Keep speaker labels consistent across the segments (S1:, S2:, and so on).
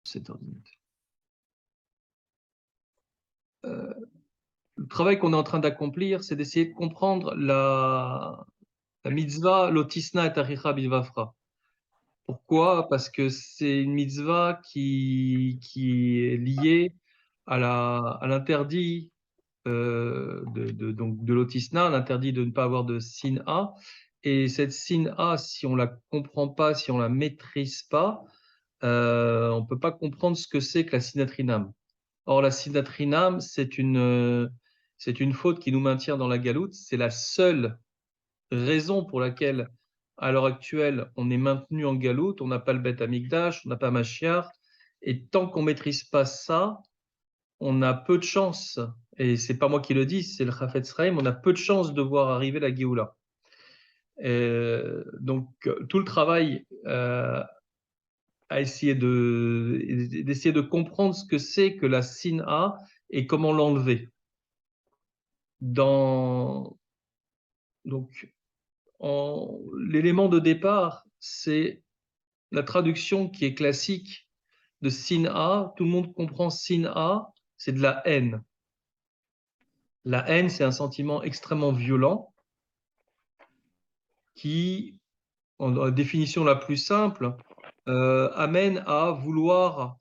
S1: 7 ordinateur. Le travail qu'on est en train d'accomplir, c'est d'essayer de comprendre la mitzvah lotisna et taricha bilvafra. Pourquoi? Parce que c'est une mitzvah qui est liée à l'interdit donc de lotisna, l'interdit de ne pas avoir de sin'a. Et cette sin'a, si on la comprend pas, si on la maîtrise pas, on peut pas comprendre ce que c'est que la sinatrinam. Or, la sinatrinam, c'est une faute qui nous maintient dans la galoute. C'est la seule raison pour laquelle, à l'heure actuelle, on est maintenu en galoute. On n'a pas le Beth Amikdash, on n'a pas Mashiach. Et tant qu'on maîtrise pas ça, on a peu de chance, et c'est pas moi qui le dis, c'est le Chafetz Chaim, on a peu de chance de voir arriver la Géoula. Donc, tout le travail d'essayer de comprendre ce que c'est que la Sina et comment l'enlever. Donc, l'élément de départ, c'est la traduction qui est classique de Sina. Tout le monde comprend Sina, c'est de la haine. La haine, c'est un sentiment extrêmement violent qui, en définition la plus simple, amène à vouloir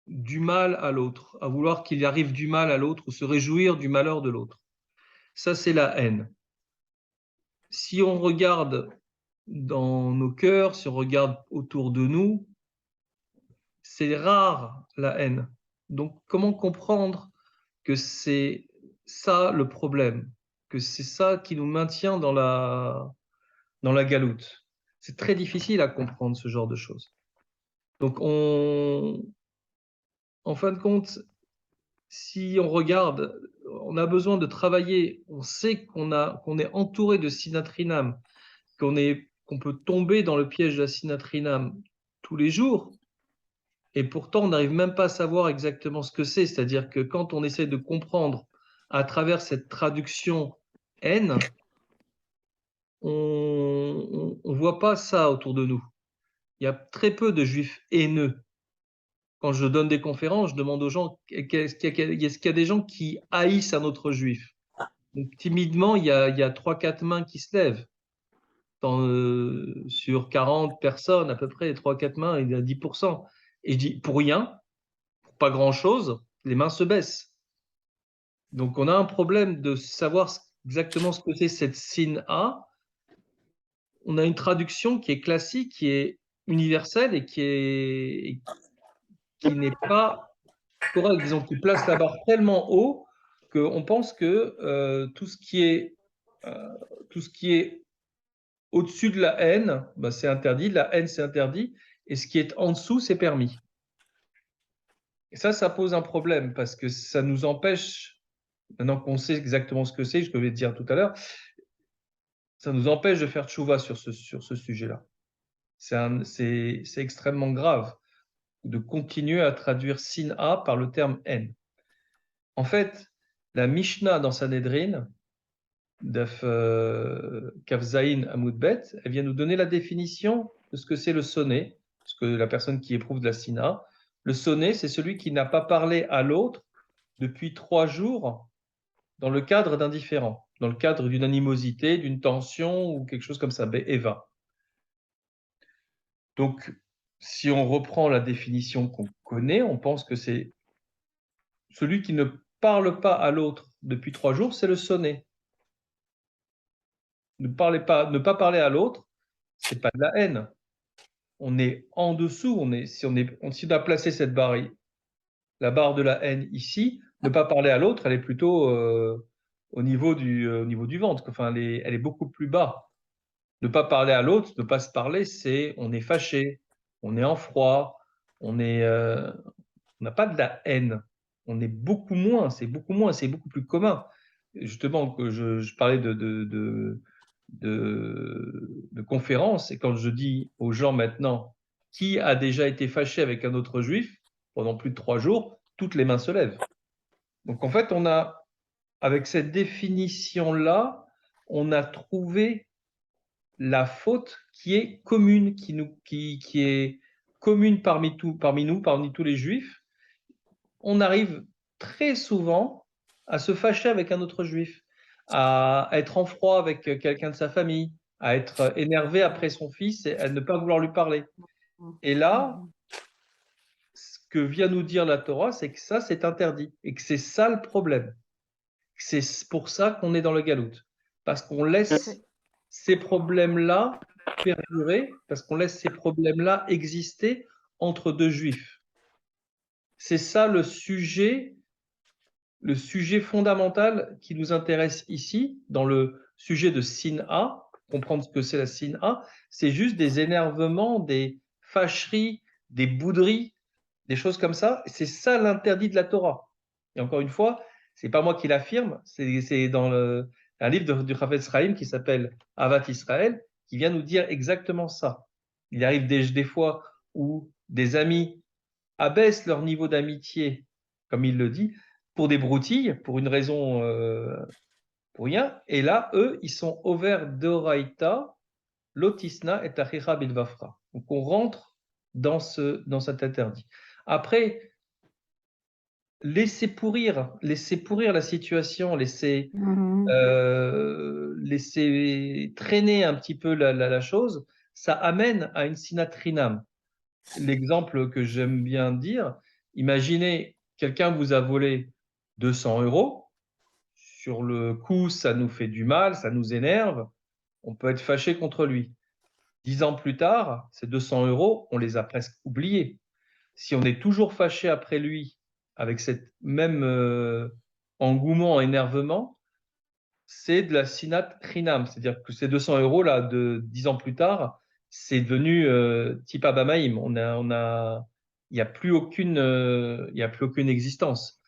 S1: du mal à l'autre, à vouloir qu'il arrive du mal à l'autre ou se réjouir du malheur de l'autre. Ça, c'est la haine. Si on regarde dans nos cœurs, si on regarde autour de nous, c'est rare la haine. Donc, comment comprendre que c'est ça le problème, que c'est ça qui nous maintient dans la galoute? C'est très difficile à comprendre ce genre de choses. Donc, en fin de compte, si on regarde, on a besoin de travailler, on sait qu'on est entouré de sinatrinam, qu'on peut tomber dans le piège de la sinatrinam tous les jours, et pourtant on n'arrive même pas à savoir exactement ce que c'est-à-dire que quand on essaie de comprendre à travers cette traduction haine, on ne voit pas ça autour de nous. Il y a très peu de juifs haineux. Quand je donne des conférences, je demande aux gens, est-ce qu'il y a des gens qui haïssent un autre juif? Donc, timidement, il y a 3-4 mains qui se lèvent. Sur 40 personnes, à peu près, 3-4 mains, il y a 10%. Et je dis, pour rien, pour pas grand-chose, les mains se baissent. Donc, on a un problème de savoir exactement ce que c'est cette sin A. On a une traduction qui est classique, qui est universelle et qui n'est pas correcte. Disons, qui place la barre tellement haut qu'on pense que euh, tout ce qui est au-dessus de la haine, ben c'est interdit. La haine, c'est interdit. Et ce qui est en dessous, c'est permis. Et ça pose un problème parce que ça nous empêche, maintenant qu'on sait exactement ce que c'est, je vais te dire tout à l'heure, ça nous empêche de faire tchouva sur ce sujet-là. C'est extrêmement grave de continuer à traduire sin A par le terme haine. En fait, la Mishnah dans Sanhedrin, Daf Kaf Zayin Amud Bet, elle vient nous donner la définition de ce que c'est le sonnet, ce que la personne qui éprouve de la sina. Le sonnet, c'est celui qui n'a pas parlé à l'autre depuis 3 jours dans le cadre d'un différend, dans le cadre d'une animosité, d'une tension ou quelque chose comme ça, Eva. Donc, si on reprend la définition qu'on connaît, on pense que c'est celui qui ne parle pas à l'autre depuis 3 jours, c'est le sonnet. Ne pas parler à l'autre, c'est pas de la haine. On est en dessous, si on doit placer cette barre, la barre de la haine ici, ne pas parler à l'autre, elle est plutôt au niveau du ventre. Enfin, elle est beaucoup plus bas. Ne pas parler à l'autre, ne pas se parler, on est fâché, on est en froid, on n'a pas de la haine. On est beaucoup moins, c'est beaucoup plus commun. Justement, que je parlais de conférences, et quand je dis aux gens maintenant qui a déjà été fâché avec un autre juif pendant plus de 3 jours, toutes les mains se lèvent. Donc en fait, avec cette définition-là, on a trouvé la faute qui est commune, qui est commune parmi nous, parmi tous les juifs, on arrive très souvent à se fâcher avec un autre juif, à être en froid avec quelqu'un de sa famille, à être énervé après son fils et à ne pas vouloir lui parler. Et là, ce que vient nous dire la Torah, c'est que ça, c'est interdit et que c'est ça le problème. C'est pour ça qu'on est dans le galout. Parce qu'on laisse ces problèmes-là perdurer, parce qu'on laisse ces problèmes-là exister entre deux juifs. C'est ça le sujet fondamental qui nous intéresse ici, dans le sujet de Sin-A, comprendre ce que c'est la Sin-A, c'est juste des énervements, des fâcheries, des bouderies, des choses comme ça. C'est ça l'interdit de la Torah. Et encore une fois, c'est pas moi qui l'affirme, c'est dans un livre du Chafetz Chaim qui s'appelle Avat Israël, qui vient nous dire exactement ça. Il arrive des fois où des amis abaissent leur niveau d'amitié, comme il le dit, pour des broutilles, pour une raison, pour rien. Et là, eux, ils sont over d'oraita, lotisna et achira bilvafra. Donc on rentre dans cet interdit. Après, laisser pourrir la situation, laisser traîner un petit peu la chose, ça amène à une sinatrinam. L'exemple que j'aime bien dire, imaginez, quelqu'un vous a volé 200 euros. Sur le coup, ça nous fait du mal, ça nous énerve. On peut être fâché contre lui. 10 ans plus tard, ces 200 euros, on les a presque oubliés. Si on est toujours fâché après lui, avec cette même engouement, énervement, c'est de la sinat crinam. C'est-à-dire que ces 200 euros là, de 10 ans plus tard, c'est devenu type Abamaïm. Il n'y a plus aucune, il y a plus aucune existence.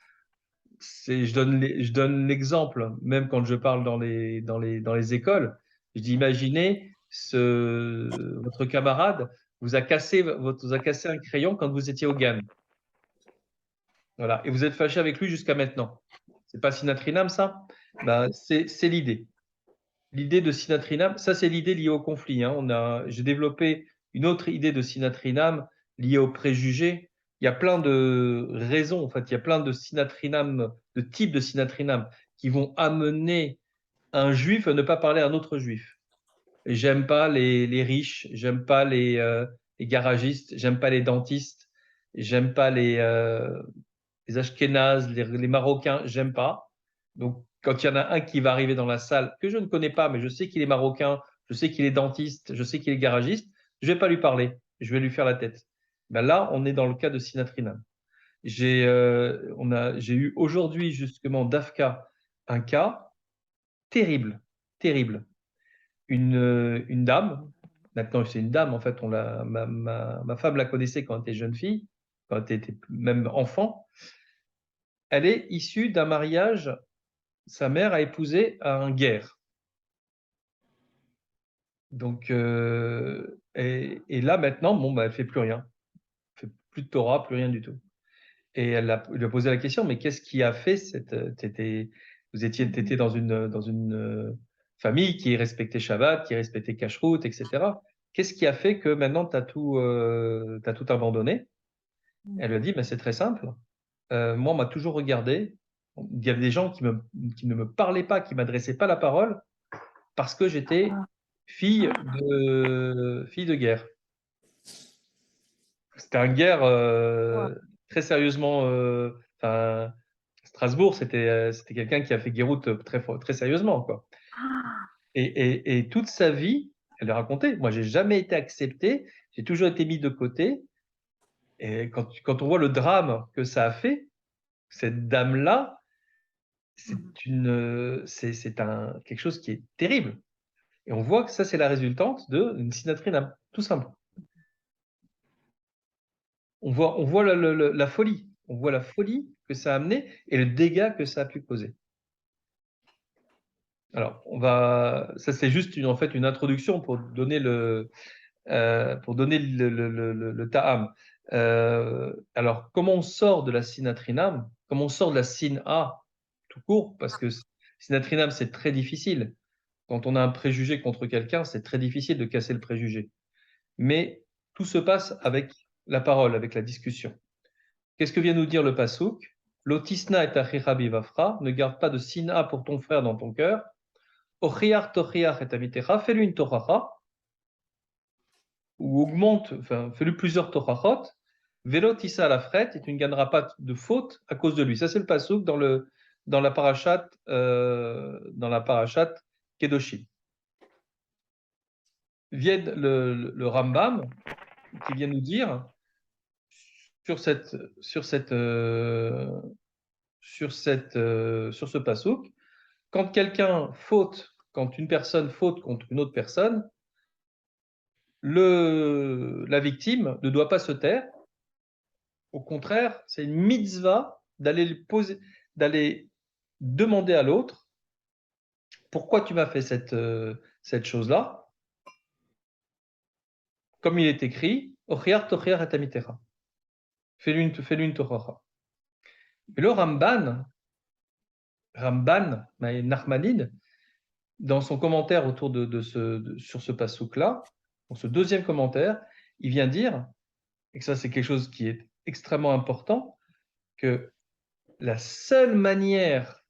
S1: Je donne l'exemple, même quand je parle dans les écoles. Je dis, imaginez votre camarade vous a cassé un crayon quand vous étiez au GAN. Voilà. Et vous êtes fâché avec lui jusqu'à maintenant. C'est pas Sinatrinam, ça? Ben, c'est l'idée. L'idée de Sinatrinam, ça c'est l'idée liée au conflit. Hein. J'ai développé une autre idée de Sinatrinam liée aux préjugés. Il y a plein de raisons, en fait, il y a plein de Sinatrinam, de types de Sinatrinam qui vont amener un juif à ne pas parler à un autre juif. J'aime pas les riches, j'aime pas les garagistes, j'aime pas les dentistes, j'aime pas les Ashkénazes, les Marocains, j'aime pas. Donc, quand il y en a un qui va arriver dans la salle que je ne connais pas, mais je sais qu'il est marocain, je sais qu'il est dentiste, je sais qu'il est garagiste, je vais pas lui parler, je vais lui faire la tête. Ben là, on est dans le cas de Sinatrinam. J'ai eu aujourd'hui justement d'Afka un cas terrible, terrible. Une dame, maintenant c'est une dame en fait, ma femme la connaissait quand elle était jeune fille, quand elle était même enfant. Elle est issue d'un mariage, sa mère a épousé un guerre. Donc, et là maintenant, bon, bah, elle fait plus rien. Elle fait plus de Torah, plus rien du tout. Et lui a posé la question, mais qu'est-ce qui a fait vous étiez dans une famille qui respectait Shabbat, qui respectait Kashrut, etc. Qu'est-ce qui a fait que maintenant t'as tout abandonné? Elle lui a dit, mais c'est très simple. Moi, on m'a toujours regardé. Il y avait des gens qui ne me parlaient pas, qui m'adressaient pas la parole parce que j'étais fille de guerre. C'était un guerre très sérieusement. Enfin, Strasbourg, c'était quelqu'un qui a fait Guéroute très sérieusement, quoi. Et toute sa vie, elle a raconté. Moi, j'ai jamais été accepté. J'ai toujours été mis de côté. Et quand on voit le drame que ça a fait, cette dame-là, c'est quelque chose qui est terrible. Et on voit que ça, c'est la résultante d'une sinatrinam, tout simple. On voit la folie. On voit la folie que ça a amené et le dégât que ça a pu causer. Alors, ça c'est juste en fait une introduction pour donner le ta'am. Alors, comment on sort de la sinatrinam? Comment on sort de la sin-a tout court? Parce que sinatrinam, c'est très difficile. Quand on a un préjugé contre quelqu'un, c'est très difficile de casser le préjugé. Mais tout se passe avec la parole, avec la discussion. Qu'est-ce que vient nous dire le pasouk? Lotisna et achicha bivafra, ne garde pas de sina pour ton frère dans ton cœur. Ochiach tochiach et amitecha, fais-lui une tochacha, ou augmente, enfin, fais-lui plusieurs tochachot. Vélo tissa à la frette, et tu ne gagneras pas de faute à cause de lui. Ça, c'est le pasouk dans la parashat Kedoshim. Vient le Rambam qui vient nous dire sur ce pasouk, quand une personne faute contre une autre personne, la victime ne doit pas se taire. Au contraire, c'est une mitzvah d'aller demander à l'autre pourquoi tu m'as fait cette chose-là. Comme il est écrit, Ochiar tochiar et amitera. Fais-lui une tochacha. Et le Ramban Nachmanide, dans son commentaire sur ce pasouk-là, dans ce deuxième commentaire, il vient dire, et que ça c'est quelque chose qui est extrêmement important, que la seule manière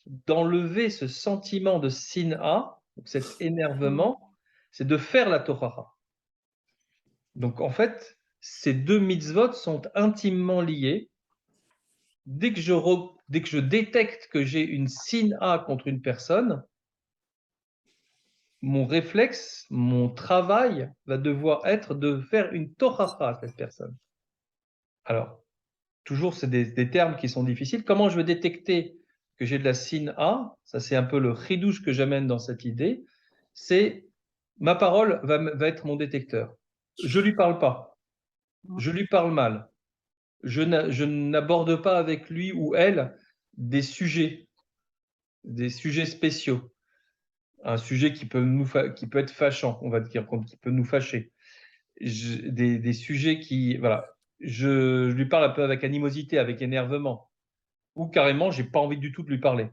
S1: d'enlever ce sentiment de sin'a, cet énervement, c'est de faire la tochacha. Donc en fait, ces deux mitzvot sont intimement liés. Dès que je détecte que j'ai une sin'a contre une personne, mon réflexe, mon travail va devoir être de faire une tochacha à cette personne. Alors, toujours, c'est des termes qui sont difficiles. Comment je vais détecter que j'ai de la sin'a? Ça, c'est un peu le chidouche que j'amène dans cette idée. C'est ma parole va être mon détecteur. Je lui parle pas. Je lui parle mal. Je n'aborde pas avec lui ou elle des sujets spéciaux. Un sujet qui peut être fâchant, on va dire, qui peut nous fâcher. Des sujets qui, voilà, je lui parle un peu avec animosité, avec énervement, ou carrément, j'ai pas envie du tout de lui parler.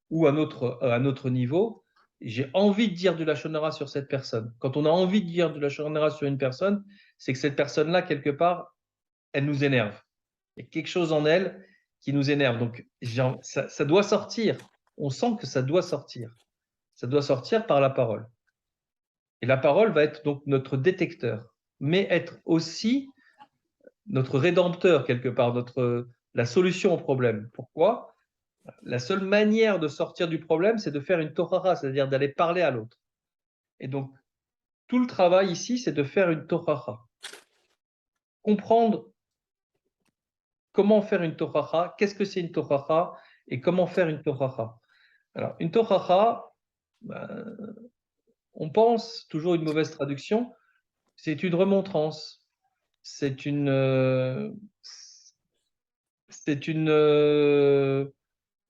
S1: Ou à un autre niveau, j'ai envie de dire de la shonara sur cette personne. Quand on a envie de dire de la shonara sur une personne, c'est que cette personne-là, quelque part, elle nous énerve. Il y a quelque chose en elle qui nous énerve. Donc, ça doit sortir. On sent que ça doit sortir. Ça doit sortir par la parole. Et la parole va être donc notre détecteur, mais être aussi notre rédempteur quelque part, la solution au problème. Pourquoi? La seule manière de sortir du problème, c'est de faire une tochara, c'est-à-dire d'aller parler à l'autre. Et donc, tout le travail ici, c'est de faire une tochara. Comprendre comment faire une tochara, qu'est-ce que c'est une tochara et comment faire une tochara. Alors, une tochara, on pense, toujours une mauvaise traduction, c'est une remontrance. C'est un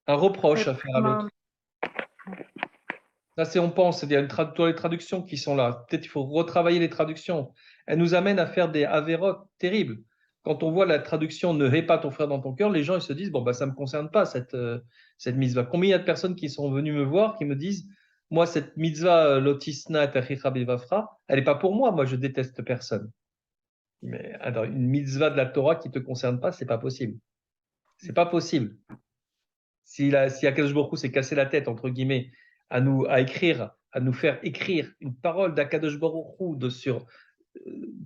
S1: reproche à faire à l'autre. Là, on pense, il y a dans les traductions qui sont là. Peut-être il faut retravailler les traductions. Elles nous amènent à faire des avérotes terribles. Quand on voit la traduction ne hais pas ton frère dans ton cœur, les gens ils se disent bon bah ça me concerne pas cette mitzvah. Combien il y a de personnes qui sont venues me voir qui me disent moi cette mitzvah lotisna tachicha bevafra, elle n'est pas pour moi. Moi je déteste personne. Mais alors, une mitzvah de la Torah qui te concerne pas, c'est pas possible. C'est pas possible. Si Akadosh Baruch Hu s'est cassé la tête entre guillemets à nous faire écrire une parole d'Akadosh Baruch Hu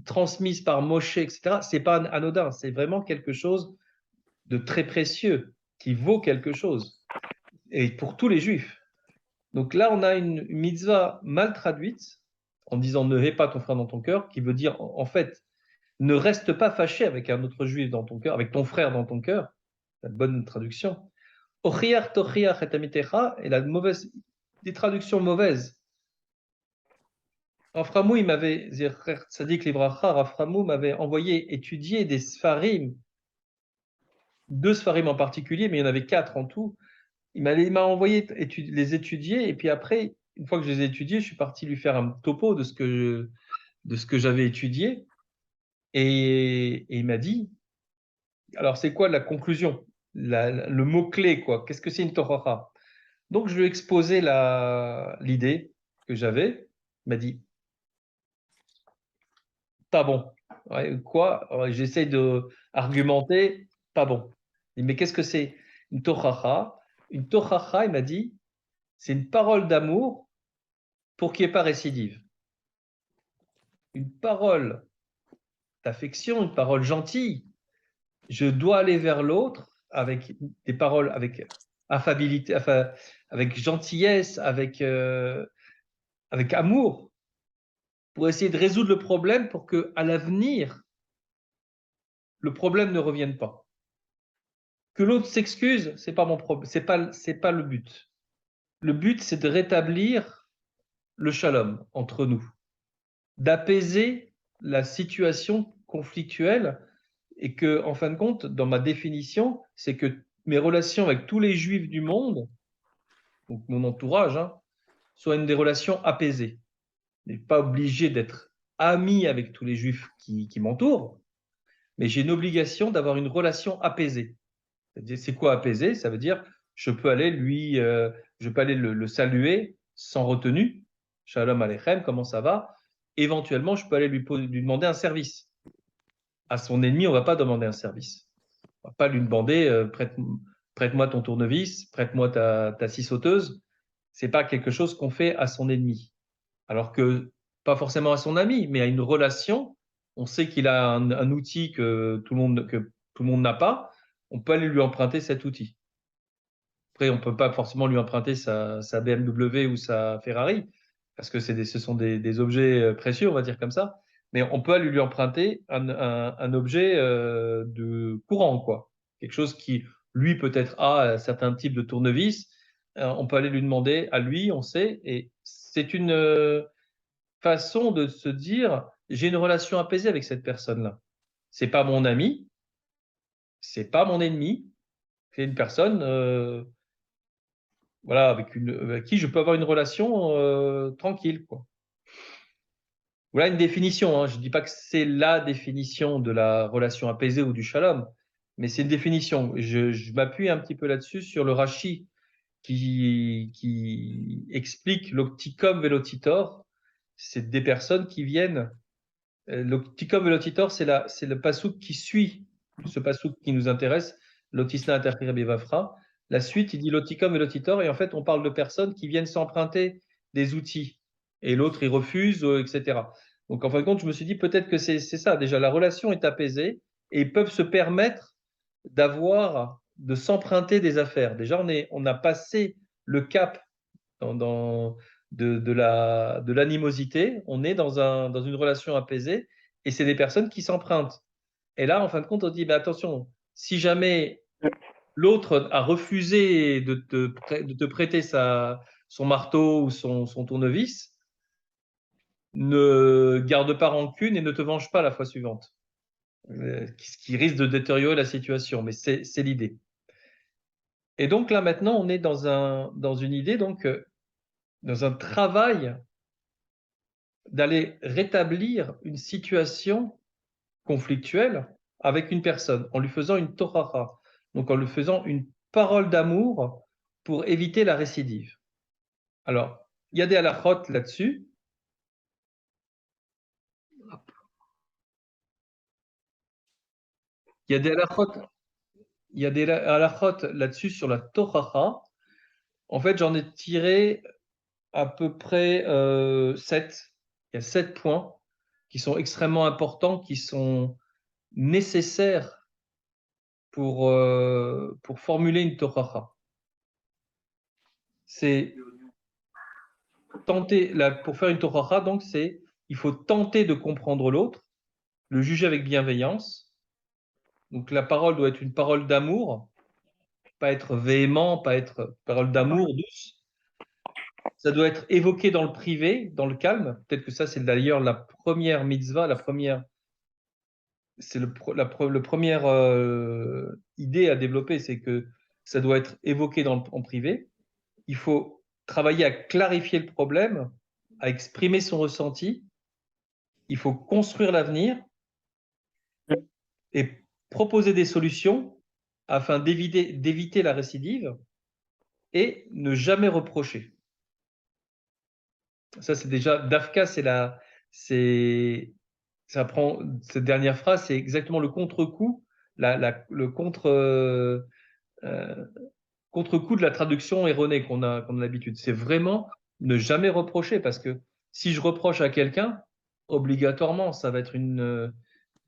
S1: transmise par Moshe, etc. C'est pas anodin. C'est vraiment quelque chose de très précieux qui vaut quelque chose et pour tous les Juifs. Donc là, on a une mitzvah mal traduite en disant ne hais pas ton frère dans ton cœur, qui veut dire en fait ne reste pas fâché avec un autre juif dans ton cœur, avec ton frère dans ton cœur. La bonne traduction. Ochiach tochiach et amitecha, et des traductions mauvaises. Raframou, Tzadik Livracha, Raframou m'avait envoyé étudier des sfarim, 2 sfarim en particulier, mais il y en avait 4 en tout. Il m'a envoyé les étudier, et puis après, une fois que je les ai étudiés, je suis parti lui faire un topo de ce que j'avais étudié. Et il m'a dit, alors c'est quoi la conclusion? Le mot-clé, quoi. Qu'est-ce que c'est une Torah? Donc je lui ai exposé l'idée que j'avais. Il m'a dit, pas bon. Ouais, quoi? J'essaie d'argumenter, pas bon. Je dis, mais qu'est-ce que c'est une tochacha? Une tochacha, il m'a dit, c'est une parole d'amour pour qu'il n'y ait pas récidive. Une parole d'affection, une parole gentille. Je dois aller vers l'autre avec des paroles, avec affabilité, enfin, avec gentillesse, avec amour, pour essayer de résoudre le problème pour que, à l'avenir, le problème ne revienne pas. Que l'autre s'excuse, c'est pas mon problème, c'est pas le but. Le but, c'est de rétablir le shalom entre nous, d'apaiser la situation conflictuelle et que, en fin de compte, dans ma définition, c'est que mes relations avec tous les juifs du monde, donc mon entourage, hein, soient des relations apaisées. Je n'ai pas obligé d'être ami avec tous les juifs qui m'entourent, mais j'ai une obligation d'avoir une relation apaisée. C'est quoi apaiser? Ça veut dire je peux aller je peux aller le saluer sans retenue. Shalom Aleichem, comment ça va? Éventuellement, je peux aller lui demander un service. À son ennemi, on ne va pas demander un service. On ne va pas lui demander prête-moi ton tournevis, prête-moi ta scie sauteuse. Ce n'est pas quelque chose qu'on fait à son ennemi. Alors que, pas forcément à son ami, mais à une relation, on sait qu'il a un outil que tout le monde n'a pas, on peut aller lui emprunter cet outil. Après, on ne peut pas forcément lui emprunter sa BMW ou sa Ferrari, parce que ce sont des objets précieux, on va dire comme ça. Mais on peut aller lui emprunter un objet de courant, quoi. Quelque chose qui, lui, peut-être a un certain type de tournevis. On peut aller lui demander à lui, on sait. Et c'est une façon de se dire, j'ai une relation apaisée avec cette personne-là. C'est pas mon ami, c'est pas mon ennemi, c'est une personne voilà, avec qui je peux avoir une relation tranquille, quoi. Voilà une définition, hein. Je ne dis pas que c'est la définition de la relation apaisée ou du shalom, mais c'est une définition. Je m'appuie un petit peu là-dessus sur le Rashi qui explique l'opticum velotitor. C'est des personnes qui viennent. L'opticum velotitor, c'est le passouk qui suit ce passouk qui nous intéresse, l'otisna interkire bevafra. La suite, il dit l'oticum velotitor, et en fait, on parle de personnes qui viennent s'emprunter des outils, et l'autre, il refuse, etc. Donc, en fin de compte, je me suis dit peut-être que c'est ça. Déjà, la relation est apaisée, et ils peuvent se permettre de s'emprunter des affaires. Déjà, on a passé le cap dans de l'animosité, on est dans une relation apaisée et c'est des personnes qui s'empruntent. Et là, en fin de compte, on dit, bah, attention, si jamais l'autre a refusé de te prêter son marteau ou son tournevis, ne garde pas rancune et ne te venge pas la fois suivante. Ce qui risque de détériorer la situation, mais c'est l'idée. Et donc là, maintenant, on est dans une idée, donc, dans un travail d'aller rétablir une situation conflictuelle avec une personne en lui faisant une tochacha, donc en lui faisant une parole d'amour pour éviter la récidive. Alors, il y a des halakhot là-dessus. Il y a des halakhot, il y a des halakhot là-dessus sur la tochacha. En fait, j'en ai tiré à peu près 7. Il y a 7 points qui sont extrêmement importants, qui sont nécessaires pour formuler une tochacha. C'est tenter, pour faire une tochacha, donc il faut tenter de comprendre l'autre, le juger avec bienveillance. Donc la parole doit être une parole d'amour, pas être véhément, pas être parole d'amour douce. Ça doit être évoqué dans le privé, dans le calme. Peut-être que ça, c'est d'ailleurs la première mitzvah, c'est le première idée à développer, c'est que ça doit être évoqué en privé. Il faut travailler à clarifier le problème, à exprimer son ressenti. Il faut construire l'avenir et proposer des solutions afin d'éviter la récidive et ne jamais reprocher. Ça, c'est déjà, Dafka, c'est cette dernière phrase, c'est exactement le contre-coup, le contre-coup de la traduction erronée qu'on a l'habitude. C'est vraiment ne jamais reprocher, parce que si je reproche à quelqu'un, obligatoirement, ça va être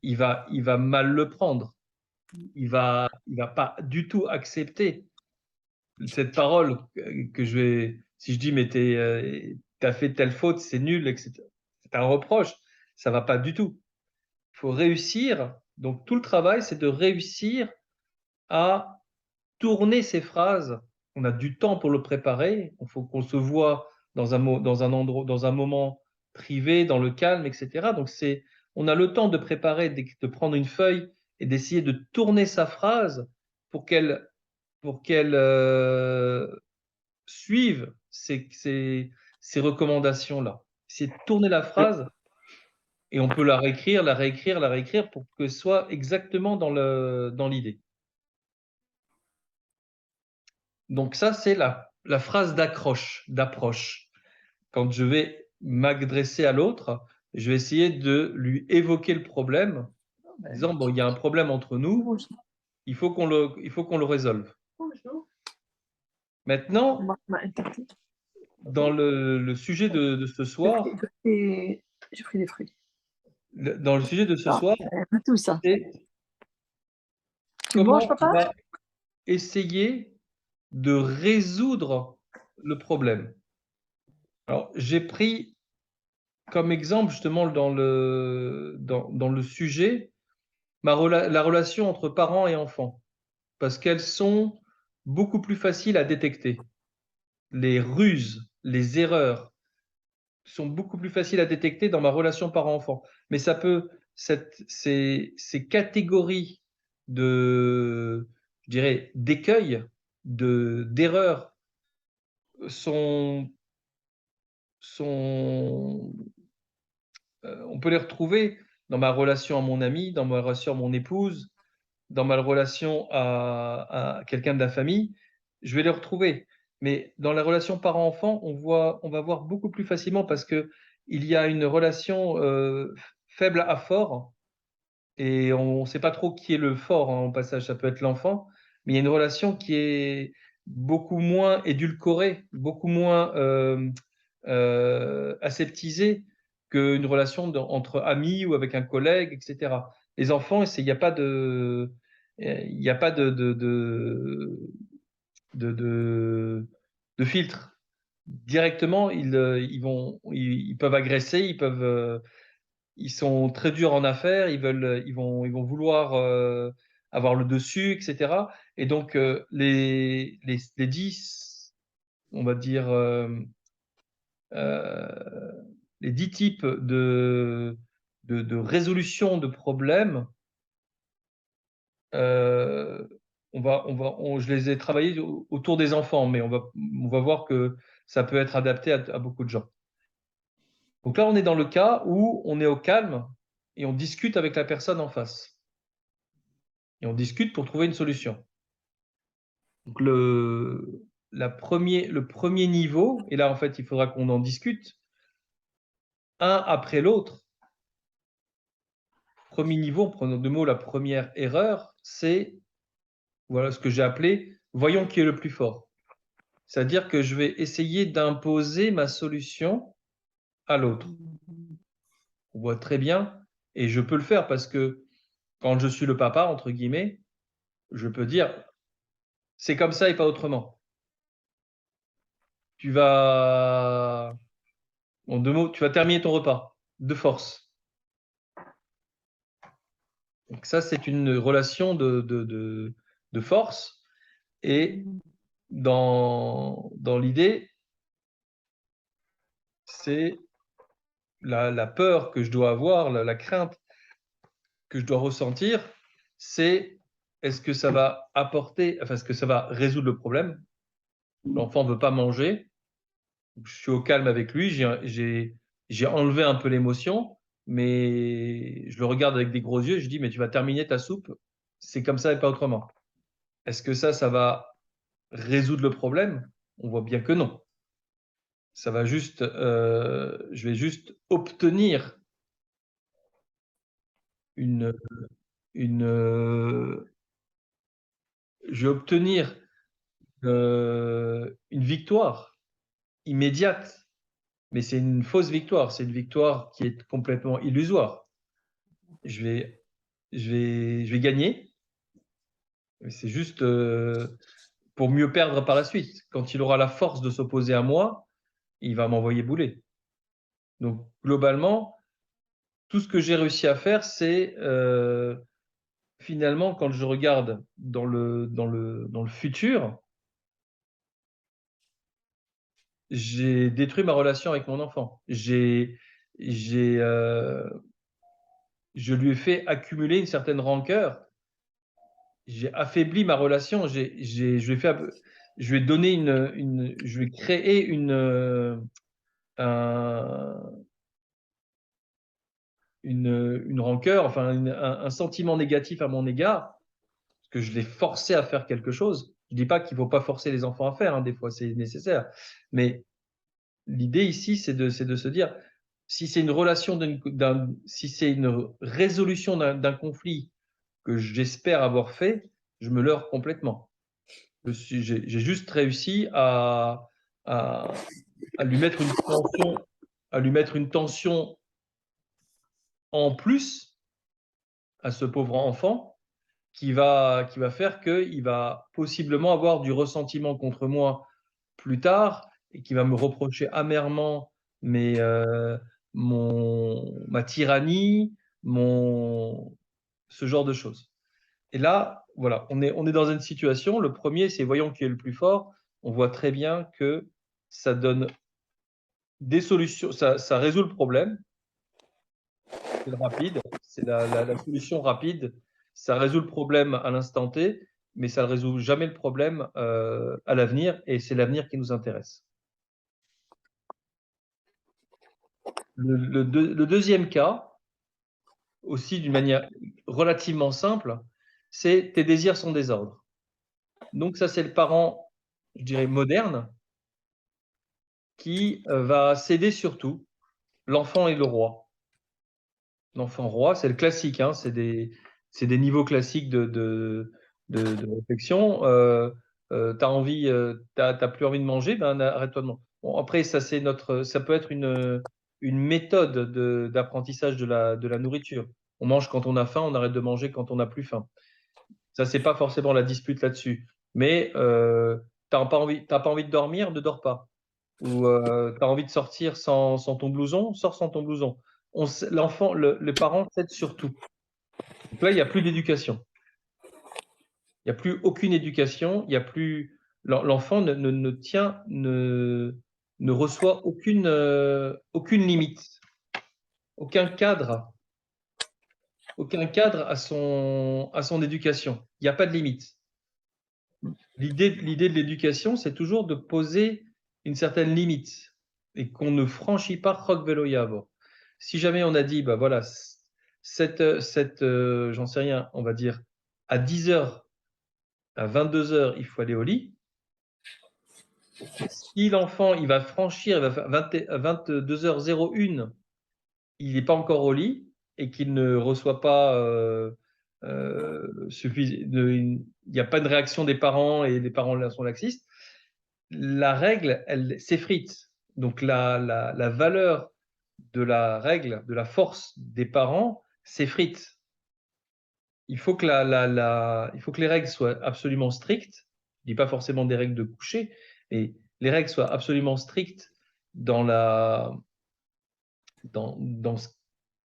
S1: il va mal le prendre. Il va pas du tout accepter cette parole que je vais. Si je dis, mais t'as fait telle faute, c'est nul, etc. C'est un reproche. Ça va pas du tout. Il faut réussir. Donc, tout le travail, c'est de réussir à tourner ces phrases. On a du temps pour le préparer. Il faut qu'on se voit dans un endroit, dans un moment privé, dans le calme, etc. Donc, on a le temps de préparer, de prendre une feuille et d'essayer de tourner sa phrase pour qu'elle suive ces recommandations-là. C'est de tourner la phrase et on peut la réécrire, la réécrire, la réécrire pour que ce soit exactement dans l'idée. Donc ça, c'est la phrase d'approche. Quand je vais m'adresser à l'autre, je vais essayer de lui évoquer le problème, en disant, bon, il y a un problème entre nous, il faut qu'on le résolve. Maintenant, dans le sujet de ce soir,
S2: J'ai pris des fruits.
S1: dans le sujet de ce soir,
S2: Tout ça.
S1: c'est
S2: Tu manges,
S1: comment on
S2: papa?
S1: va essayer de résoudre le problème. Alors, j'ai pris comme exemple, justement, dans le sujet, la relation entre parents et enfants, parce qu'elles sont beaucoup plus faciles à détecter. Les ruses, les erreurs sont beaucoup plus faciles à détecter dans ma relation parent-enfant. Mais ces catégories je dirais, d'écueils, d'erreurs sont, sont on peut les retrouver dans ma relation à mon ami, dans ma relation à mon épouse, dans ma relation à quelqu'un de la famille. Je vais les retrouver. Mais dans la relation parent-enfant, on va voir beaucoup plus facilement parce qu'il y a une relation faible à fort et on ne sait pas trop qui est le fort, hein, au passage. Ça peut être l'enfant, mais il y a une relation qui est beaucoup moins édulcorée, beaucoup moins aseptisée qu'une relation entre amis ou avec un collègue, etc. Les enfants, il n'y a pas il y a pas de filtre. Directement, ils peuvent agresser, ils sont très durs en affaires, ils vont vouloir avoir le dessus, etc. Et donc, les 10, on va dire, euh, les 10 types de résolution de problèmes, euh, je les ai travaillés autour des enfants, mais on va voir que ça peut être adapté à beaucoup de gens. Donc là, on est dans le cas où on est au calme et on discute avec la personne en face. Et on discute pour trouver une solution. Donc le premier niveau, et là en fait il faudra qu'on en discute, un après l'autre. Premier niveau, en prenant deux mots, la première erreur, c'est voilà ce que j'ai appelé voyons qui est le plus fort. C'est-à-dire que je vais essayer d'imposer ma solution à l'autre. On voit très bien, et je peux le faire parce que quand je suis le papa, entre guillemets, je peux dire c'est comme ça et pas autrement. Tu vas, en deux mots, tu vas terminer ton repas de force. Donc ça, c'est une relation de force. Et dans l'idée, c'est la peur que je dois avoir, la crainte que je dois ressentir, c'est est-ce que ça va apporter, enfin, est-ce que ça va résoudre le problème? L'enfant ne veut pas manger, je suis au calme avec lui, j'ai enlevé un peu l'émotion, mais je le regarde avec des gros yeux, je dis, mais tu vas terminer ta soupe, c'est comme ça et pas autrement. Est-ce que ça va résoudre le problème? On voit bien que non. Je vais juste obtenir une, je vais obtenir une victoire immédiate, mais c'est une fausse victoire. C'est une victoire qui est complètement illusoire. Je vais gagner. C'est juste pour mieux perdre par la suite. Quand il aura la force de s'opposer à moi, il va m'envoyer bouler. Donc, globalement, tout ce que j'ai réussi à faire, c'est finalement, quand je regarde dans le futur, j'ai détruit ma relation avec mon enfant. Je lui ai fait accumuler une certaine rancœur. J'ai affaibli ma relation. Je lui ai donné je lui ai créé une rancœur, enfin un sentiment négatif à mon égard, parce que je l'ai forcé à faire quelque chose. Je dis pas qu'il faut pas forcer les enfants à faire, hein, des fois c'est nécessaire. Mais l'idée ici, c'est de se dire, si c'est une relation, si c'est une résolution d'un conflit que j'espère avoir fait, je me leurre complètement. J'ai juste réussi à, à lui mettre une tension, à lui mettre une tension en plus à ce pauvre enfant qui va faire qu'il va possiblement avoir du ressentiment contre moi plus tard et qui va me reprocher amèrement mes, ma tyrannie, ce genre de choses. Et là, voilà, on est dans une situation. Le premier, c'est voyons qui est le plus fort. On voit très bien que ça donne des solutions, ça résout le problème. C'est rapide, c'est la solution rapide. Ça résout le problème à l'instant T, mais ça ne résout jamais le problème à l'avenir, et c'est l'avenir qui nous intéresse. Le deuxième cas, aussi d'une manière relativement simple, c'est tes désirs sont des ordres. Donc ça, c'est le parent, je dirais, moderne, qui va céder sur tout. L'enfant est le roi. L'enfant roi, c'est le classique, hein, c'est des niveaux classiques de réflexion. T'as envie, t'as plus envie de manger, ben arrête-toi de manger. Bon, après, ça peut être une méthode d'apprentissage de la nourriture. On mange quand on a faim, on arrête de manger quand on n'a plus faim. Ça, c'est pas forcément la dispute là-dessus. Mais t'as pas envie de dormir, ne dors pas. Ou tu as envie de sortir sans ton blouson, sors sans ton blouson. L'enfant, les parents cèdent sur tout. Donc là, il n'y a plus d'éducation. Il n'y a plus aucune éducation. Il y a plus l'enfant ne reçoit aucune limite, aucun cadre, à son éducation. Il n'y a pas de limite. L'idée de l'éducation, c'est toujours de poser une certaine limite et qu'on ne franchit pas Chok Velo Ya'avor. Si jamais on a dit, bah voilà, j'en sais rien, on va dire à 10 heures, à 22 heures, il faut aller au lit. Si l'enfant, il va franchir, il va faire 22h01, il n'est pas encore au lit et qu'il ne reçoit pas il n'y a pas de réaction des parents et les parents sont laxistes, la règle, elle s'effrite. Donc la valeur de la règle, de la force des parents s'effrite. Il faut que les règles soient absolument strictes. Je dis pas forcément des règles de coucher, mais les règles soient absolument strictes dans ce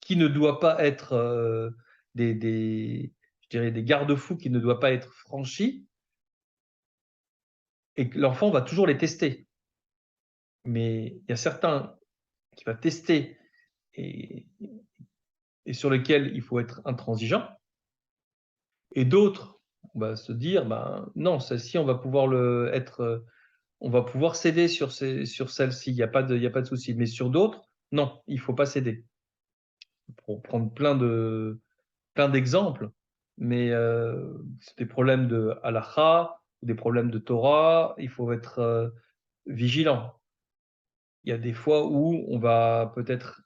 S1: qui ne doit pas être je dirais des garde-fous qui ne doivent pas être franchis, et que l'enfant va toujours les tester. Mais il y a certains qui va tester et, sur lesquels il faut être intransigeant, et d'autres, on va se dire, ben non, celle-ci, on va pouvoir céder sur celle-ci, il n'y a pas de souci. Mais sur d'autres, non, il ne faut pas céder. Pour prendre plein d'exemples, mais c'est des problèmes de halakha, des problèmes de Torah, il faut être vigilant. Il y a des fois où on va peut-être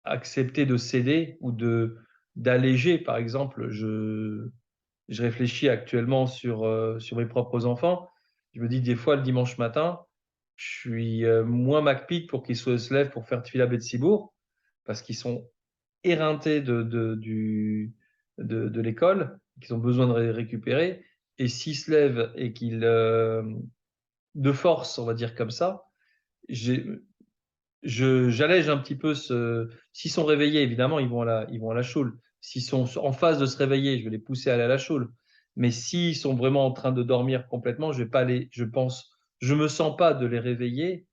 S1: accepter de céder ou d'alléger. Par exemple, je réfléchis actuellement sur mes propres enfants. Je me dis des fois, le dimanche matin, je suis moins MacPete pour qu'ils se lèvent pour faire Tfila Betsibourg, parce qu'ils sont éreintés de l'école, qu'ils ont besoin de récupérer. Et s'ils se lèvent et qu'ils, de force, on va dire comme ça, j'allège un petit peu S'ils sont réveillés, évidemment, ils vont à la choule. S'ils sont en phase de se réveiller, je vais les pousser à aller à la choule. Mais s'ils sont vraiment en train de dormir complètement, je vais pas je me sens pas de les réveiller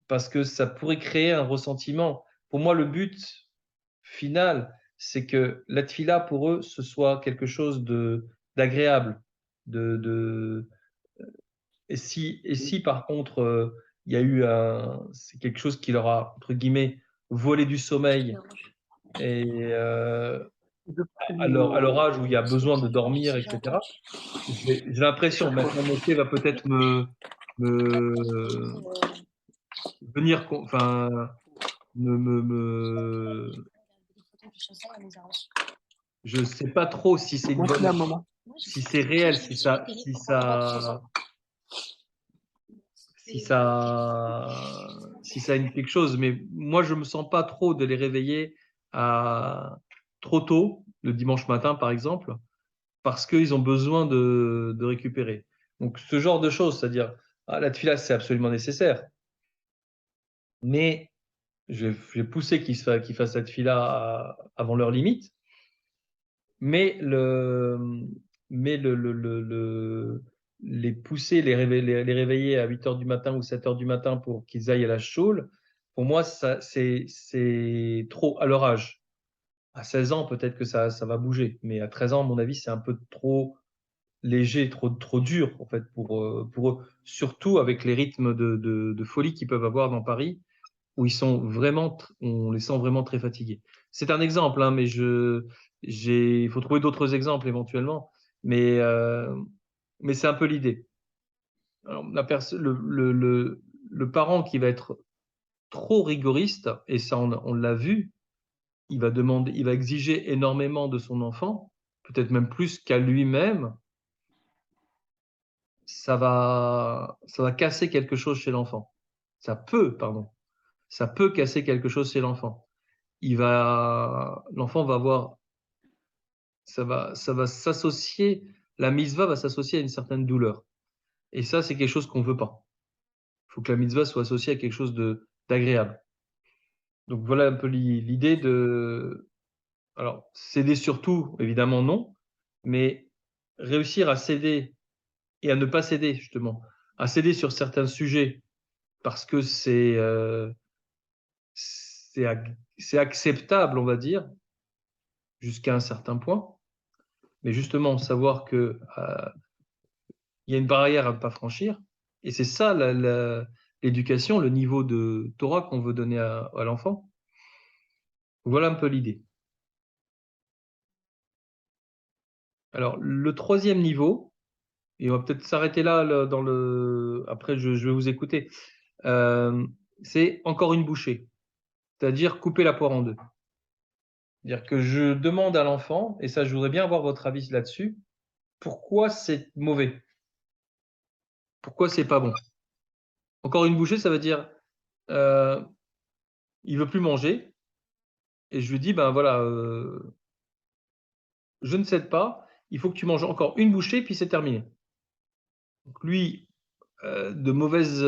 S1: parce que ça pourrait créer un ressentiment. Pour moi, le but final, c'est que la tfila, pour eux, ce soit quelque chose d'agréable. Et si par contre, il y a eu c'est quelque chose qui leur a, entre guillemets, volé du sommeil, et à leur âge où il y a besoin de dormir, etc., j'ai l'impression, maintenant Moshe va peut-être me venir, enfin, je sais pas trop si c'est une
S2: Moi, je suis là,
S1: bonne,
S2: maman.
S1: si c'est réel, si ça a quelque chose, mais moi je me sens pas trop de les réveiller trop tôt, le dimanche matin par exemple, parce qu'ils ont besoin de récupérer. Donc ce genre de choses, c'est-à-dire la tefila c'est absolument nécessaire, mais je vais pousser qu'ils fassent la tefila avant leur limite, mais les pousser, les réveiller à 8 heures du matin ou 7 heures du matin pour qu'ils aillent à la choule, pour moi, c'est trop à leur âge. À 16 ans, peut-être que ça va bouger, mais à 13 ans, à mon avis, c'est un peu trop léger, trop dur en fait pour eux, surtout avec les rythmes de folie qu'ils peuvent avoir dans Paris, où on les sent vraiment très fatigués. C'est un exemple, hein, mais il faut trouver d'autres exemples éventuellement, mais c'est un peu l'idée. Alors, le parent qui va être trop rigoriste, et ça on l'a vu, il va exiger énormément de son enfant, peut-être même plus qu'à lui-même, ça va casser quelque chose chez l'enfant. Pardon, ça peut casser quelque chose chez l'enfant. L'enfant va avoir, ça va s'associer, la mitzvah va s'associer à une certaine douleur. Et ça, c'est quelque chose qu'on veut pas. Il faut que la mitzvah soit associée à quelque chose d'agréable. Donc voilà un peu l'idée alors, céder sur tout, évidemment non, mais réussir à céder et à ne pas céder, justement. À céder sur certains sujets parce que c'est, c'est acceptable, on va dire, jusqu'à un certain point. Mais justement, savoir que il y a une barrière à ne pas franchir. Et c'est ça l'éducation, le niveau de Torah qu'on veut donner à l'enfant. Voilà un peu l'idée. Alors, le troisième niveau, et on va peut-être s'arrêter là, après je vais vous écouter, euh, c'est encore une bouchée, c'est-à-dire couper la poire en deux. C'est-à-dire que je demande à l'enfant, et ça je voudrais bien avoir votre avis là-dessus, pourquoi c'est mauvais? Pourquoi c'est pas bon? Encore une bouchée, ça veut dire euh, il veut plus manger, et je lui dis, ben voilà, je ne cède pas, il faut que tu manges encore une bouchée, puis c'est terminé. Donc lui, de mauvaise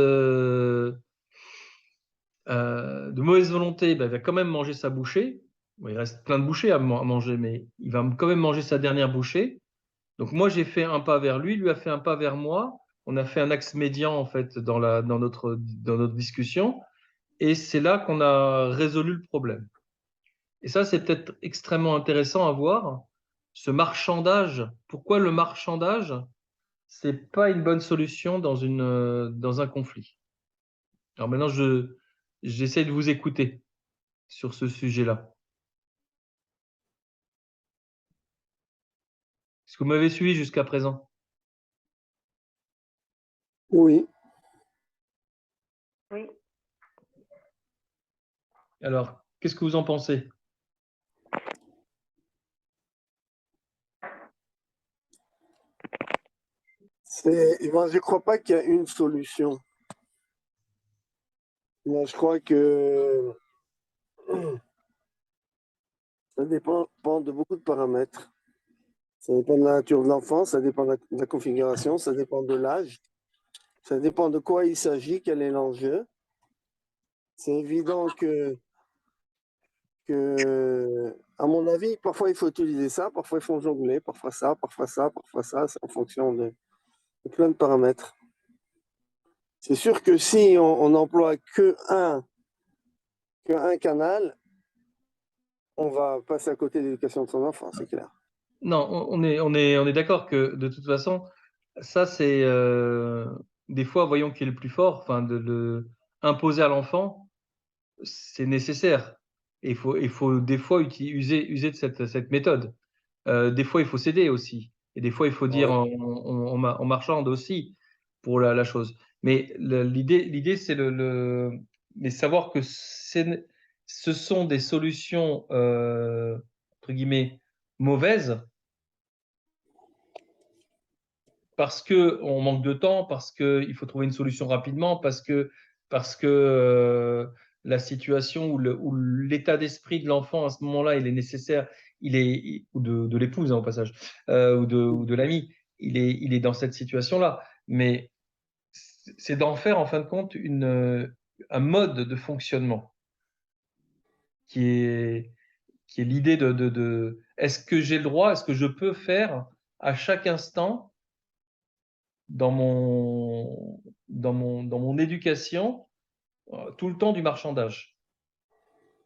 S1: volonté, ben, il va quand même manger sa bouchée. Bon, il reste plein de bouchées à manger, mais il va quand même manger sa dernière bouchée. Donc moi, j'ai fait un pas vers lui, lui a fait un pas vers moi. On a fait un axe médian en fait dans notre discussion, et c'est là qu'on a résolu le problème. Et ça, c'est peut-être extrêmement intéressant à voir. Ce marchandage, pourquoi le marchandage, c'est pas une bonne solution dans un conflit. Alors maintenant, j'essaie de vous écouter sur ce sujet-là. Est-ce que vous m'avez suivi jusqu'à présent?
S2: Oui.
S3: Oui.
S1: Alors, qu'est-ce que vous en pensez?
S3: Moi, je ne crois pas qu'il y a une solution. Moi, je crois que ça dépend de beaucoup de paramètres. Ça dépend de la nature de l'enfant, ça dépend de la configuration, ça dépend de l'âge, ça dépend de quoi il s'agit, quel est l'enjeu. C'est évident à mon avis, parfois il faut utiliser ça, parfois il faut jongler, parfois ça, parfois ça, parfois ça, c'est en fonction de plein de paramètres. C'est sûr que si on n'emploie qu'un canal, on va passer à côté de l'éducation de son enfant, c'est clair.
S1: Non, on est d'accord que de toute façon, ça c'est des fois, voyons qui est le plus fort, enfin de le imposer à l'enfant, c'est nécessaire. Et il faut des fois user de cette méthode. Des fois, il faut céder aussi. Et des fois, il faut dire
S3: Ouais.
S1: en marchande aussi pour la chose. Mais l'idée, c'est mais savoir que ce sont des solutions, entre guillemets, mauvaises parce qu'on manque de temps, parce qu'il faut trouver une solution rapidement, parce que la situation ou l'état d'esprit de l'enfant à ce moment-là, il est nécessaire, ou de l'épouse hein, au passage, ou de l'ami, il est dans cette situation-là. Mais c'est d'en faire en fin de compte un mode de fonctionnement qui est, qui est l'idée est-ce que j'ai le droit, est-ce que je peux faire à chaque instant dans mon éducation tout le temps du marchandage.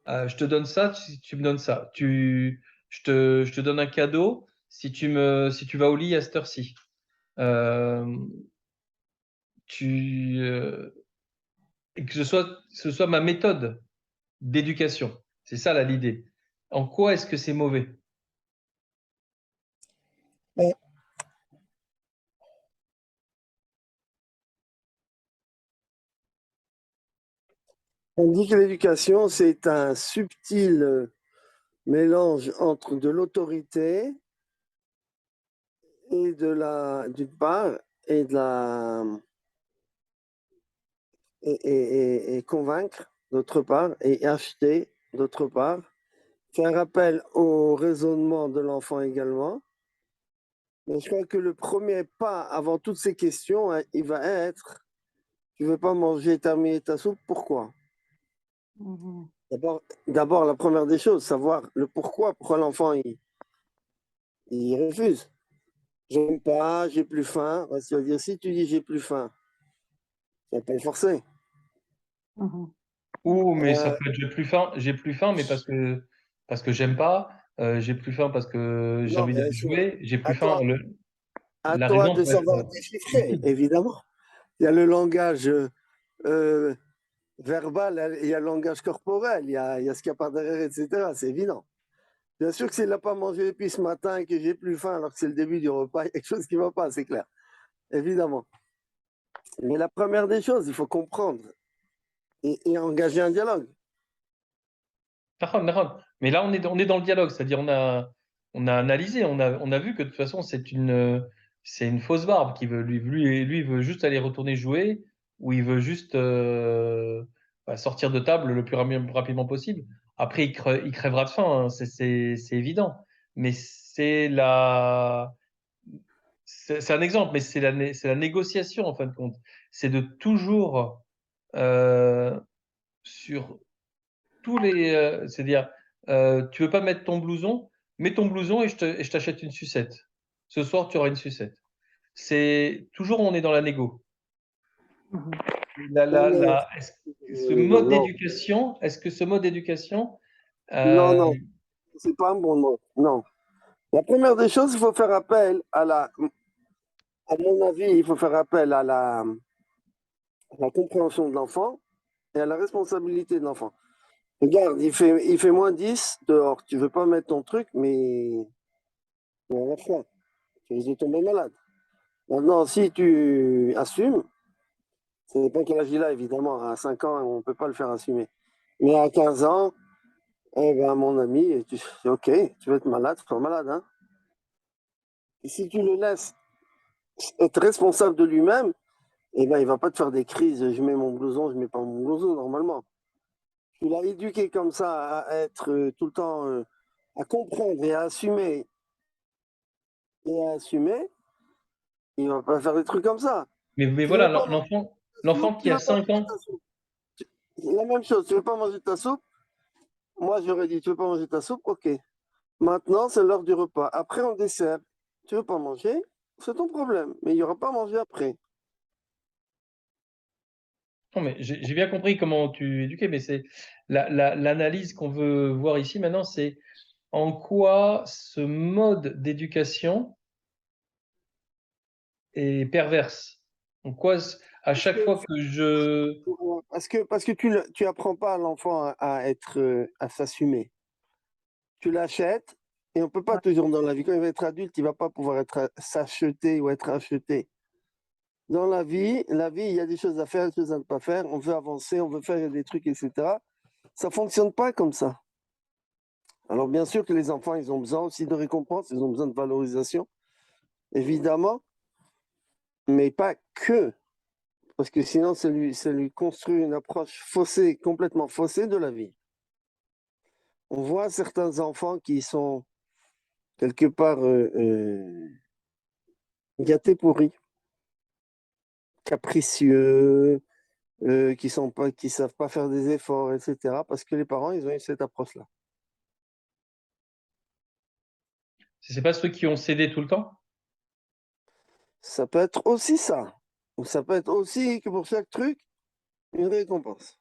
S1: Je te donne ça si tu me donnes ça. Je te donne un cadeau si tu vas au lit à cette heure-ci. Euh, et que ce soit ma méthode d'éducation. C'est ça l'idée. En quoi est-ce que c'est mauvais?
S3: Mais on dit que l'éducation, c'est un subtil mélange entre de l'autorité et d'une part, et de la et convaincre d'autre part, et acheter d'autre part, faire appel au raisonnement de l'enfant également. Mais je crois que le premier pas avant toutes ces questions, hein, il va être, tu veux pas manger terminer ta soupe, pourquoi?
S2: Mhm.
S3: D'abord, la première des choses, savoir le pourquoi l'enfant il refuse. J'aime pas, j'ai plus faim. Ouais, ça veut dire, si tu dis j'ai plus faim, tu vas pas le forcer.
S2: Mhm.
S1: Mais ça peut être j'ai plus faim, mais parce que j'aime pas. J'ai plus faim parce que j'ai
S3: Non,
S1: envie
S3: bien
S1: d'aller
S3: sûr.
S1: jouer. J'ai plus
S3: À
S1: faim.
S3: toi, à
S1: La
S3: toi
S1: raison
S3: de
S1: peut être
S3: savoir déchiffrer,
S1: utile.
S3: évidemment. Il y a le langage euh, verbal, il y a le langage corporel, il y a ce qu'il y a par derrière, etc. C'est évident. Bien sûr que s'il n'a pas mangé depuis ce matin et que j'ai plus faim alors que c'est le début du repas, il y a quelque chose qui ne va pas, c'est clair. Évidemment. Mais la première des choses, il faut comprendre et engager un dialogue.
S1: D'accord, d'accord. Mais là, on est dans le dialogue, c'est-à-dire on a analysé, on a vu que de toute façon, c'est une fausse barbe qui veut, lui, il veut juste aller retourner jouer ou il veut juste sortir de table le plus rapidement possible. Après, il crèvera de faim, hein, c'est évident. Mais c'est un exemple, mais c'est la négociation en fin de compte. C'est de toujours euh, sur c'est-à-dire, tu veux pas mettre ton blouson, mets ton blouson et je t'achète une sucette. Ce soir, tu auras une sucette. C'est toujours, on est dans la négo.
S2: Mhm.
S3: Non, mais, non,
S1: Est-ce que ce mode d'éducation,
S3: non,
S1: euh,
S3: non, c'est pas un bon mot. Non. La première des choses, il faut faire appel à mon avis, il faut faire appel à la compréhension de l'enfant et à la responsabilité de l'enfant. Regarde, il fait moins 10 dehors. Tu veux pas mettre ton truc, mais on a faim. Tu risques de tomber malade. Maintenant, si tu assumes, ça dépend quel âge il a, évidemment. À 5 ans, on ne peut pas le faire assumer. Mais à 15 ans, eh ben, mon ami, ok, tu veux être malade, sois malade. Hein. Et si tu le laisses être responsable de lui-même, eh ben, il ne va pas te faire des crises. Je mets mon blouson, je ne mets pas mon blouson normalement. Tu l'as éduqué comme ça à être tout le temps, à comprendre et à assumer. Il ne va pas faire des trucs comme ça.
S1: Mais
S3: Tu veux
S1: voilà,
S3: pas manger ta
S1: l'enfant
S3: soupe, tu
S1: qui a
S3: veux pas
S1: 5
S3: manger ta
S1: ans,
S3: soupe. La même chose, tu veux pas manger ta soupe. Moi, j'aurais dit, tu veux pas manger ta soupe, ok. Maintenant, c'est l'heure du repas. Après, on dessert. Tu veux pas manger, c'est ton problème. Mais il n'y aura pas à manger après.
S1: non, mais j'ai bien compris comment tu éduquais, mais c'est l'analyse qu'on veut voir ici maintenant, c'est en quoi ce mode d'éducation est perverse. En quoi, à
S3: Parce
S1: chaque
S3: que,
S1: fois que je...
S3: parce que tu apprends pas à l'enfant à être, à s'assumer. Tu l'achètes et on peut pas
S2: Ouais.
S3: toujours dans la vie. Quand il va être adulte, il va pas pouvoir être s'acheter ou être acheté. Dans la vie, il y a des choses à faire, des choses à ne pas faire. On veut avancer, on veut faire des trucs, etc. Ça fonctionne pas comme ça. Alors bien sûr que les enfants, ils ont besoin aussi de récompenses, ils ont besoin de valorisation, évidemment, mais pas que. Parce que sinon, ça lui construit une approche faussée, complètement faussée de la vie. On voit certains enfants qui sont quelque part gâtés pourris, capricieux, qui savent pas faire des efforts, etc. Parce que les parents, ils ont eu cette approche-là.
S1: C'est pas ceux qui ont cédé tout le temps?
S3: Ça peut être aussi ça. Ou ça peut être aussi que pour chaque truc, une récompense.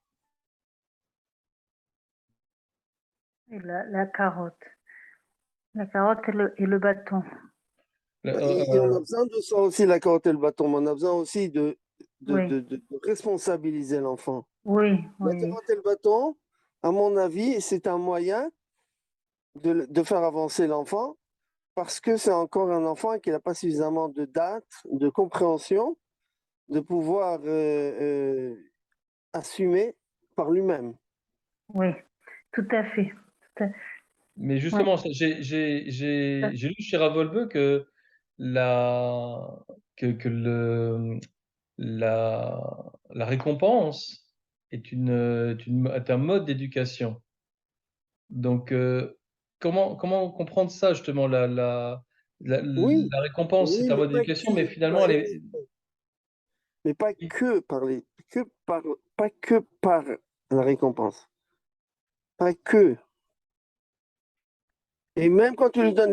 S2: Et la carotte. La carotte et le bâton.
S1: Euh,
S3: Et on a
S1: euh,
S3: besoin de ça aussi, la carotte et le bâton, mais on a besoin aussi
S2: Oui,
S3: de responsabiliser l'enfant.
S2: oui,
S3: La
S2: oui,
S3: carotte et le bâton, à mon avis, c'est un moyen de faire avancer l'enfant parce que c'est encore un enfant qui n'a pas suffisamment de date, de compréhension, de pouvoir assumer par lui-même.
S2: oui, tout à fait. Tout à-
S1: mais
S2: ouais,
S1: justement,
S2: tout à-
S1: j'ai lu chez Ravolbeu que, la, que la récompense est un mode d'éducation. Donc, comment comprendre ça, justement,
S3: Oui,
S1: la récompense, c'est
S3: oui,
S1: un mode d'éducation, mais finalement, elle est...
S3: mais pas pas que par la récompense. Pas que. Et même quand tu lui donnes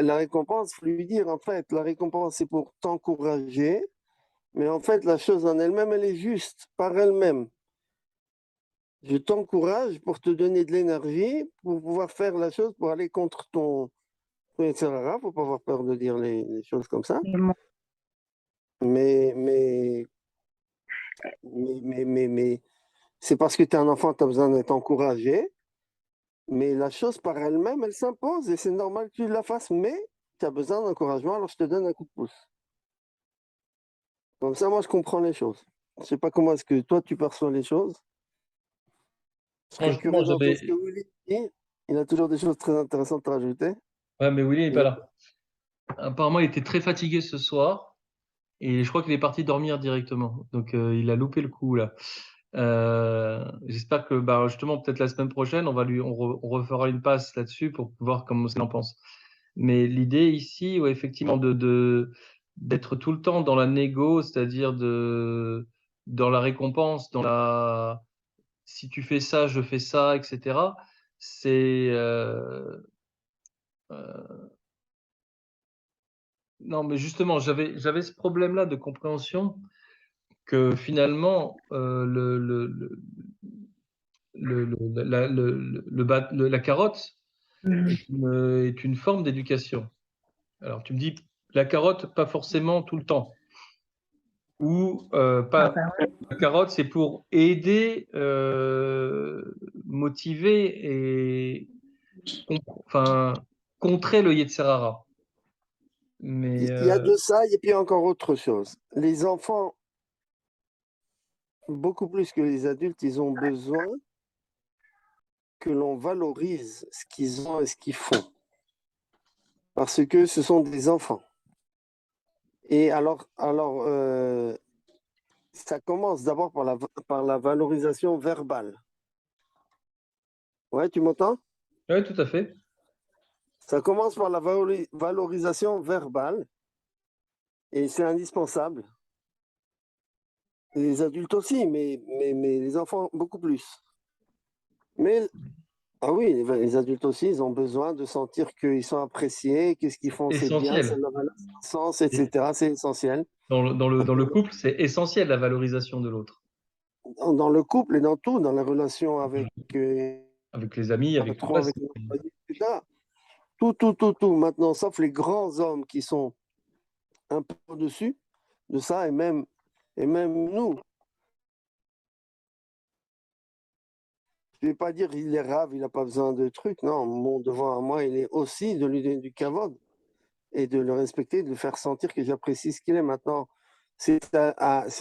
S3: la récompense, faut lui dire, en fait, la récompense, c'est pour t'encourager, mais en fait, la chose en elle-même, elle est juste par elle-même. Je t'encourage pour te donner de l'énergie, pour pouvoir faire la chose, pour aller contre ton etc. Faut pas avoir peur de dire les choses comme ça.
S2: et mon-
S3: Mais, mais, mais c'est parce que tu es un enfant, tu as besoin d'être encouragé. Mais la chose par elle-même, elle s'impose et c'est normal que tu la fasses, mais tu as besoin d'encouragement, alors je te donne un coup de pouce. Comme ça, moi, je comprends les choses. Je sais pas comment est-ce que toi, tu perçois les choses. Je
S1: Non,
S3: serais
S1: justement,
S3: curieux d'entendre ce que Willy dit. Il a toujours des choses très intéressantes à rajouter.
S1: Ouais, mais Willy n'est pas
S3: Il-
S1: là. Apparemment, il était très fatigué ce soir et je crois qu'il est parti dormir directement. Donc, il a loupé le coup, là. J'espère que, bah, justement, peut-être la semaine prochaine, on refera une passe là-dessus pour voir comment il en pense. Mais l'idée ici, ouais, effectivement, d'être tout le temps dans la négo, c'est-à-dire dans la récompense, si tu fais ça, je fais ça, etc. C'est, euh, non, mais justement, j'avais ce problème-là de compréhension que finalement, la carotte
S2: Mhm.
S1: est une forme d'éducation. Alors, tu me dis, la carotte, pas forcément tout le temps. Ou
S2: Ah
S1: pas.
S2: ben oui,
S1: La carotte, c'est pour aider, motiver et enfin, contrer le Yetzirara. Mais
S3: Il y a de ça, et puis encore autre chose. Les enfants, beaucoup plus que les adultes, ils ont besoin que l'on valorise ce qu'ils ont et ce qu'ils font. Parce que ce sont des enfants. Et ça commence d'abord par la valorisation verbale. Ouais, tu m'entends?
S1: Oui, tout à fait.
S3: Ça commence par la valorisation verbale et c'est indispensable. Et les adultes aussi, mais les enfants beaucoup plus. Mais ah oui, les adultes aussi, ils ont besoin de sentir qu'ils sont appréciés, que ce qu'ils font, c'est bien, ça
S1: Essentiel.
S3: leur a un sens,
S1: Et
S3: etc. C'est essentiel.
S1: dans le couple, c'est essentiel la valorisation de l'autre.
S3: Dans le couple et dans tout, dans la relation avec
S1: Avec les amis, avec tout le
S3: patron,
S1: reste.
S3: avec l'employé, etc. Tout. Maintenant, sauf les grands hommes qui sont un peu au-dessus de ça, et même nous. Je ne vais pas dire il est rave, il n'a pas besoin de trucs. Non, mon devoir à moi, il est aussi de lui donner du kavod et de le respecter, de lui faire sentir que j'apprécie ce qu'il est. Maintenant, c'est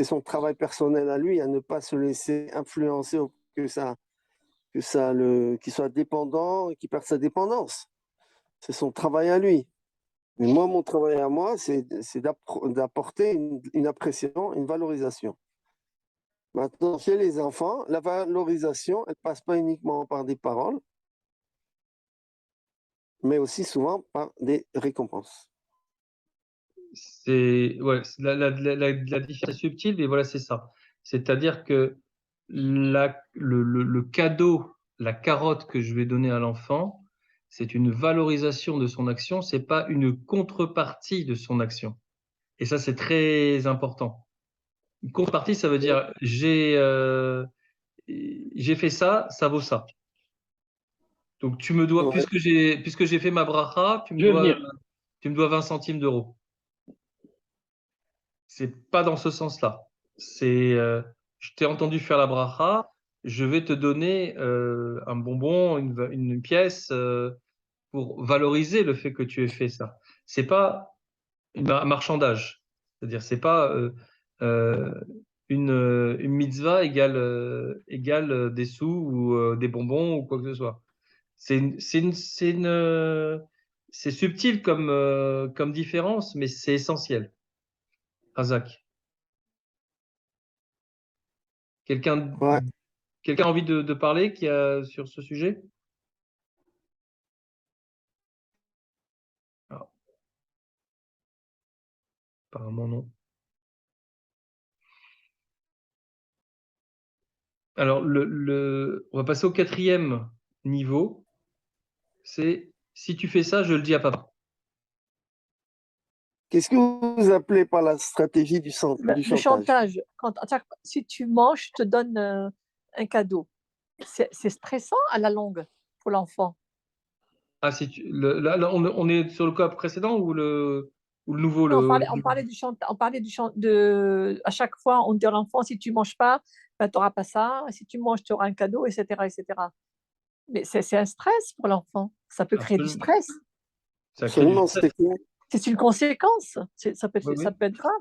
S3: son travail personnel à lui, à ne pas se laisser influencer qu'il soit dépendant et qu'il perde sa dépendance. C'est son travail à lui. Mais moi, mon travail à moi, c'est d'apporter une appréciation, une valorisation. Maintenant, chez les enfants, la valorisation, elle passe pas uniquement par des paroles, mais aussi souvent par des récompenses.
S1: La différence est subtile, mais voilà, c'est ça. C'est-à-dire que le cadeau, la carotte que je vais donner à l'enfant, c'est une valorisation de son action, c'est pas une contrepartie de son action. Et ça, c'est très important. Une contrepartie, ça veut dire j'ai fait ça, ça vaut ça. Donc tu me dois,
S3: Ouais.
S1: puisque j'ai fait ma bracha,
S4: Je vais venir.
S1: tu me dois 20 centimes d'euros. C'est pas dans ce sens-là. C'est je t'ai entendu faire la bracha, je vais te donner un bonbon, une pièce pour valoriser le fait que tu aies fait ça. C'est pas un marchandage. C'est-à-dire, c'est pas euh, une mitzvah égale des sous ou des bonbons ou quoi que ce soit. C'est subtil comme différence, mais c'est essentiel. Razak. Quelqu'un
S3: Ouais.
S1: quelqu'un a envie de parler sur ce sujet? Ah, apparemment non. Alors, on va passer au quatrième niveau. C'est si tu fais ça, je le dis à papa.
S3: Qu'est-ce que vous appelez par la stratégie du
S2: Le
S3: chantage?
S2: chantage, si tu manges, je te donne un cadeau. C'est stressant à la longue pour l'enfant.
S1: Ah, là, on est sur le cas précédent ou le nouveau
S2: Non, on parlait du chantage. À chaque fois, on dit à l'enfant, si tu ne manges pas, ben, tu n'auras pas ça. Si tu manges, tu auras un cadeau, etc. etc. Mais c'est un stress pour l'enfant. Ça peut créer du
S1: Absolument.
S2: stress.
S1: Ça crée du
S3: Absolument,
S1: stress.
S2: C'est une conséquence.
S1: Oui, oui.
S2: Ça peut être grave.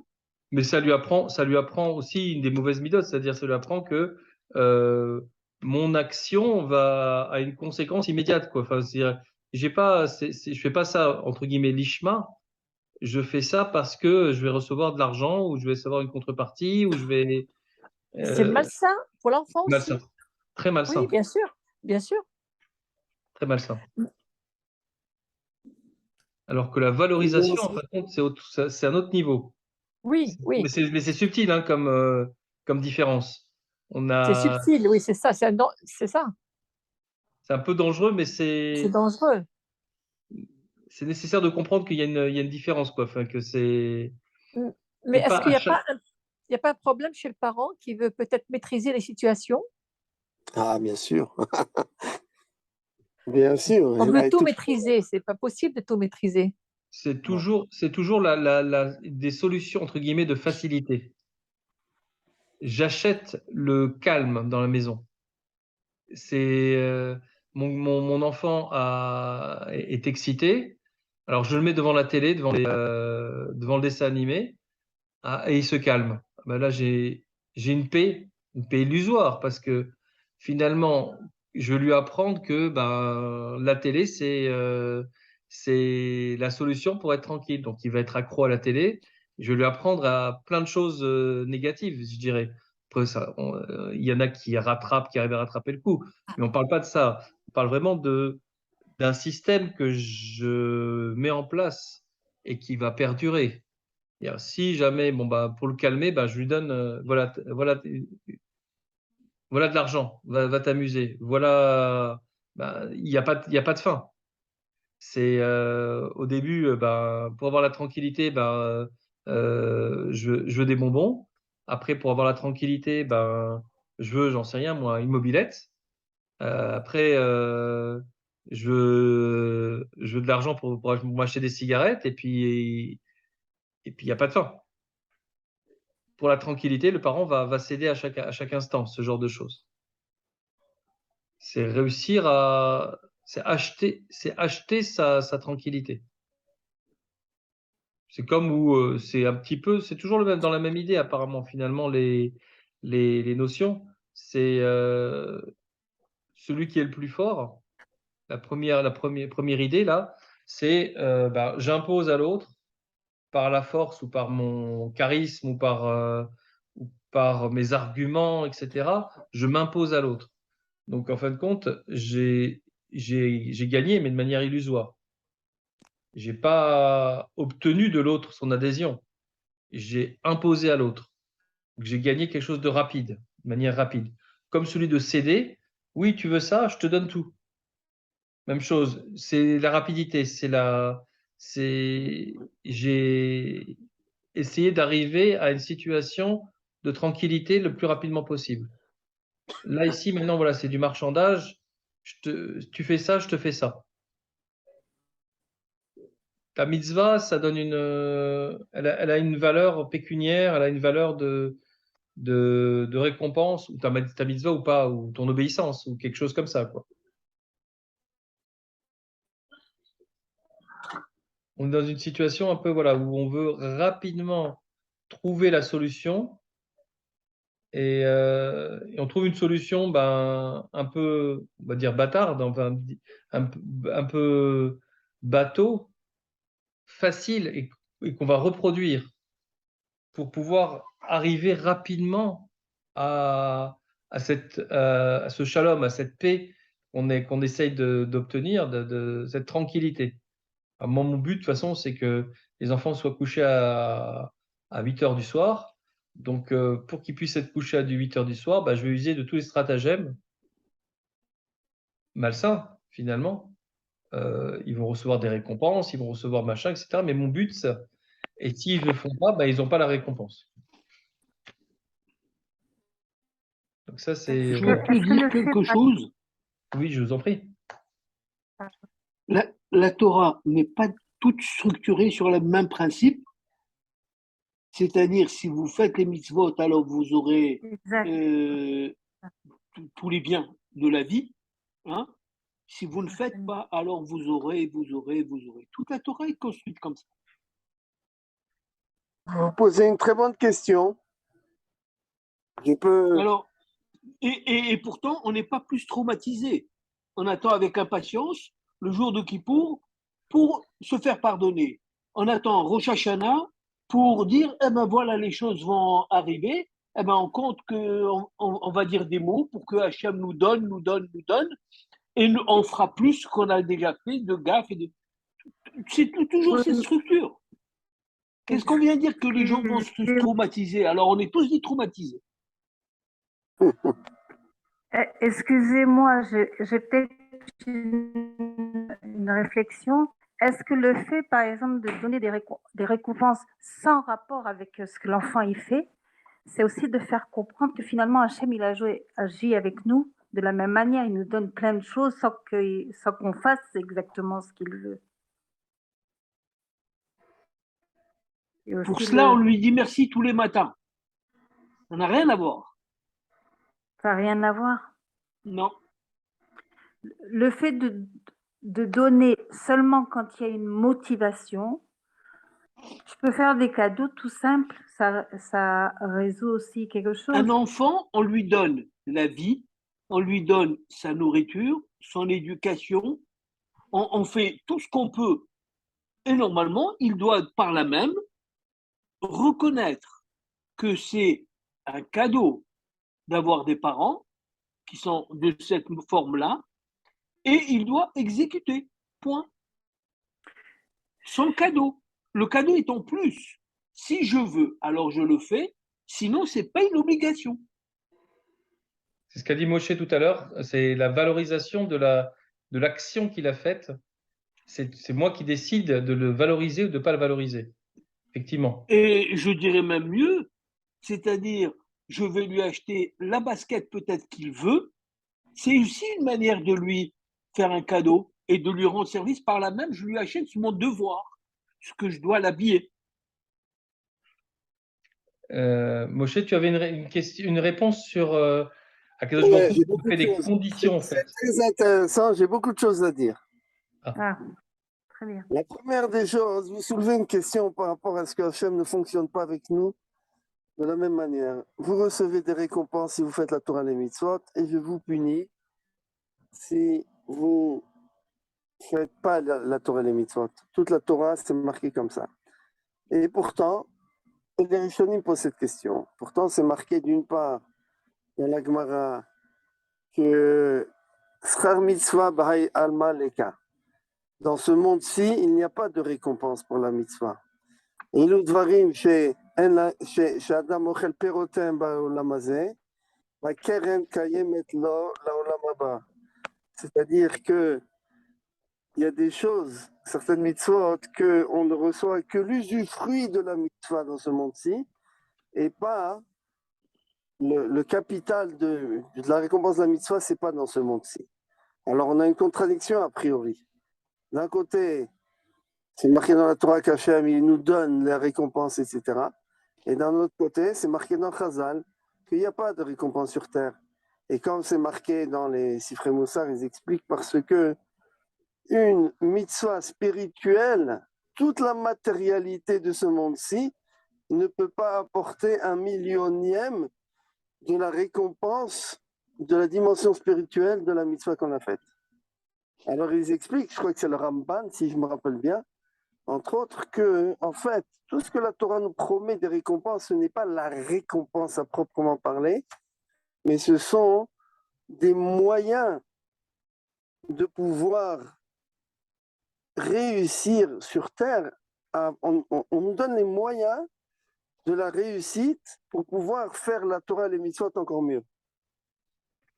S1: Mais ça lui apprend aussi une des mauvaises méthodes, c'est-à-dire ça lui apprend que euh, mon action a une conséquence immédiate, quoi. Enfin, je fais pas ça entre guillemets lichement. Je fais ça parce que je vais recevoir de l'argent ou je vais recevoir une contrepartie ou je vais
S2: C'est
S1: euh,
S2: malsain pour l'enfant aussi.
S1: malsain, très
S2: Oui,
S1: malsain,
S2: bien sûr. Bien sûr.
S1: très malsain. Alors que la valorisation, en fin de compte, c'est un autre niveau.
S2: Oui,
S1: Mais
S2: oui.
S1: c'est subtil hein, comme différence.
S2: C'est subtil, oui, c'est ça. C'est ça.
S1: C'est un peu dangereux, mais
S2: C'est dangereux.
S1: c'est nécessaire de comprendre il y a une différence, quoi. Enfin, que
S2: Mais
S1: c'est
S2: est-ce
S1: pas
S2: qu'il
S1: à
S2: n'y a
S1: chaque.
S2: pas il y a pas un problème chez le parent qui veut peut-être maîtriser les situations?
S3: Ah, bien sûr. Bien sûr.
S2: On veut
S3: Avec
S2: tout
S3: toute-
S2: maîtriser. C'est pas possible de tout maîtriser.
S1: C'est toujours des solutions entre guillemets de facilité. J'achète le calme dans la maison. C'est mon enfant est excité. Alors je le mets devant la télé, devant le dessin animé, et il se calme. Ben là j'ai une paix illusoire parce que finalement je vais lui apprendre que ben la télé c'est la solution pour être tranquille. Donc il va être accro à la télé Je vais lui apprendre à plein de choses négatives, je dirais. Après, il y en a qui rattrapent, qui arrivent à rattraper le coup. Mais on ne parle pas de ça. On parle vraiment d'un système que je mets en place et qui va perdurer. C'est-à-dire, si jamais, bon, bah, pour le calmer, bah, je lui donne, voilà de l'argent, va t'amuser. Voilà, bah, il y a pas de fin. C'est au début, ben, pour avoir la tranquillité, ben, je veux des bonbons. Après, pour avoir la tranquillité, ben, j'en sais rien, moi, une mobilette. Après, je veux de l'argent pour m'acheter des cigarettes. Et puis, il n'y a pas de fin. Pour la tranquillité, le parent va céder à chaque instant, ce genre de choses. C'est réussir à, c'est acheter sa tranquillité. C'est comme où c'est un petit peu, c'est toujours dans la même idée apparemment finalement les notions. C'est celui qui est le plus fort. Première idée là, c'est ben, j'impose à l'autre par la force ou par mon charisme ou par mes arguments, etc. Je m'impose à l'autre. Donc en fin de compte, j'ai gagné, mais de manière illusoire. J'ai pas obtenu de l'autre son adhésion. J'ai imposé à l'autre. J'ai gagné quelque chose de rapide, de manière rapide. Comme celui de céder, oui, tu veux ça, je te donne tout. Même chose, c'est la rapidité, j'ai essayé d'arriver à une situation de tranquillité le plus rapidement possible. Là, ici, maintenant, voilà, c'est du marchandage. Tu fais ça, je te fais ça. La mitzvah, ça donne elle a une valeur pécuniaire, elle a une valeur de récompense, ou ta mitzvah ou pas, ou ton obéissance, ou quelque chose comme ça, quoi. On est dans une situation un peu, voilà, où on veut rapidement trouver la solution et on trouve une solution ben, un peu, on va dire bâtarde, enfin, un peu bateau, facile et qu'on va reproduire pour pouvoir arriver rapidement à, à ce shalom, à cette paix qu'on essaye d'obtenir, cette tranquillité. Alors, moi, mon but, de toute façon, c'est que les enfants soient couchés à 8 heures du soir. Donc, pour qu'ils puissent être couchés à 8 heures du soir, bah, je vais user de tous les stratagèmes malsains, finalement. Ils vont recevoir des récompenses, ils vont recevoir machin, etc. Mais mon but, et s'ils ne le font pas, bah, ils n'ont pas la récompense. Donc ça, c'est...
S4: Je peux te dire quelque chose.
S1: Oui, je vous en prie.
S4: La Torah n'est pas toute structurée sur le même principe. C'est-à-dire, si vous faites les mitzvot, alors vous aurez tous les biens de la vie. Hein. Si vous ne faites pas, alors vous aurez. Toute la Torah est construite comme ça.
S3: Vous posez une très bonne question. Je peux...
S4: Alors, et pourtant, on n'est pas plus traumatisé. On attend avec impatience le jour de Kippour pour se faire pardonner. On attend Rosh Hashanah pour dire, eh ben voilà, les choses vont arriver. Eh ben on compte on va dire des mots pour que Hachem nous donne, et on fera plus qu'on a déjà fait de gaffe. C'est toujours cette structure. Qu'est-ce qu'on vient dire que les gens vont se traumatiser? Alors on est tous des traumatisés.
S5: Excusez-moi, j'ai peut-être une réflexion. Est-ce que le fait, par exemple, de donner des récompenses sans rapport avec ce que l'enfant y fait, c'est aussi de faire comprendre que finalement Hachem il a agi avec nous de la même manière, il nous donne plein de choses sans qu'on fasse exactement ce qu'il veut.
S4: Pour cela, on lui dit merci tous les matins. Ça n'a rien à voir.
S5: Ça n'a rien à voir?
S4: Non.
S5: Le fait de donner seulement quand il y a une motivation, je peux faire des cadeaux tout simples, ça résout aussi quelque chose.
S4: Un enfant, on lui donne la vie, on lui donne sa nourriture, son éducation, on fait tout ce qu'on peut. Et normalement, il doit par là même reconnaître que c'est un cadeau d'avoir des parents qui sont de cette forme-là, et il doit exécuter. Point. Son cadeau. Le cadeau est en plus. Si je veux, alors je le fais. Sinon, ce n'est pas une obligation.
S1: C'est ce qu'a dit Moshe tout à l'heure, c'est la valorisation de l'action qu'il a faite. C'est moi qui décide de le valoriser ou de ne pas le valoriser. Effectivement.
S4: Et je dirais même mieux, c'est-à-dire, je vais lui acheter la basket peut-être qu'il veut. C'est aussi une manière de lui faire un cadeau et de lui rendre service. Par là même, je lui achète mon devoir, ce que je dois l'habiller.
S1: Moshe, tu avais une réponse sur Akadosh
S3: Ouais,
S1: Baruch Hu
S3: j'ai
S1: qui nous
S3: beaucoup
S1: fait
S3: de
S1: des
S3: choses.
S1: conditions, en
S3: C'est
S1: fait.
S3: très intéressant, j'ai beaucoup de choses à dire.
S5: Ah, très bien.
S3: La première des choses, vous soulevez une question par rapport à ce que Hachem ne fonctionne pas avec nous de la même manière. Vous recevez des récompenses si vous faites la Torah et les mitzvot, et je vous punis si vous ne faites pas la Torah et les mitzvot. Toute la Torah, c'est marqué comme ça. Et pourtant, les Rishonim posent cette question. Pourtant, c'est marqué d'une part dans la Gemara que Schar mitzvah b'hai alma leka. Dans ce monde-ci, il n'y a pas de récompense pour la mitzvah. אילו דברים שאדם אוכל פירותיהם בעולם הזה, והקרן קיימת לו לעולם הבא. C'est-à-dire que il y a des choses, certaines mitzvot, qu'on ne reçoit que l'usufruit de la mitzvah dans ce monde-ci, et pas le capital de la récompense de la mitzvah, c'est pas dans ce monde-ci. Alors on a une contradiction a priori. D'un côté, c'est marqué dans la Torah qu'Hachem, il nous donne les récompenses, etc. Et d'un autre côté, c'est marqué dans Chazal qu'il n'y a pas de récompense sur terre. Et comme c'est marqué dans les Sifrei Moussar, ils expliquent parce que une mitzvah spirituelle, toute la matérialité de ce monde-ci, ne peut pas apporter un millionième de la récompense de la dimension spirituelle de la mitzvah qu'on a faite. Alors ils expliquent, je crois que c'est le Ramban, si je me rappelle bien, entre autres, que, en fait, tout ce que la Torah nous promet des récompenses, ce n'est pas la récompense à proprement parler, mais ce sont des moyens de pouvoir réussir sur Terre. On nous donne les moyens de la réussite pour pouvoir faire la Torah et les mitzvot encore mieux.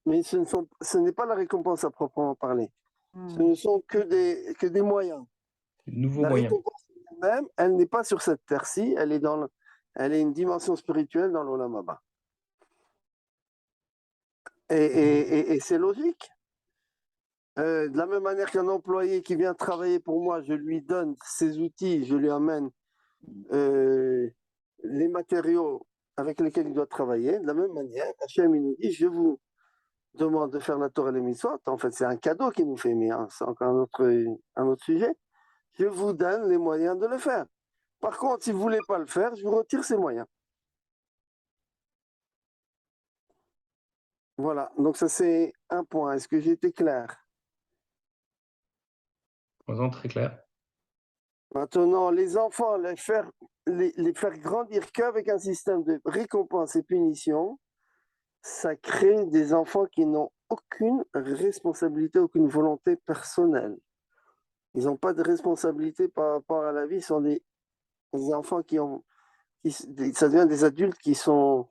S3: Mais ce n'est pas la récompense à proprement parler. Ce ne sont que des moyens.
S1: Nouveau
S3: La
S1: moyen.
S3: récompense elle-même, elle n'est pas sur cette terre-ci, elle est une dimension spirituelle dans l'Olam Haba. Et c'est logique. De la même manière qu'un employé qui vient travailler pour moi, je lui donne ses outils, je lui amène les matériaux avec lesquels il doit travailler. De la même manière, Hachem il nous dit, je vous demande de faire la Torah et les mitzvot. En fait, c'est un cadeau qu'il nous fait, mais c'est encore un autre sujet. Je vous donne les moyens de le faire. Par contre, si vous ne voulez pas le faire, je vous retire ces moyens. Voilà, donc ça c'est un point. Est-ce que j'ai été clair?
S1: Très clair.
S3: Maintenant, les enfants, les faire grandir qu'avec un système de récompense et punition, ça crée des enfants qui n'ont aucune responsabilité, aucune volonté personnelle. Ils n'ont pas de responsabilité par rapport à la vie. Ce sont des enfants ça devient des adultes qui sont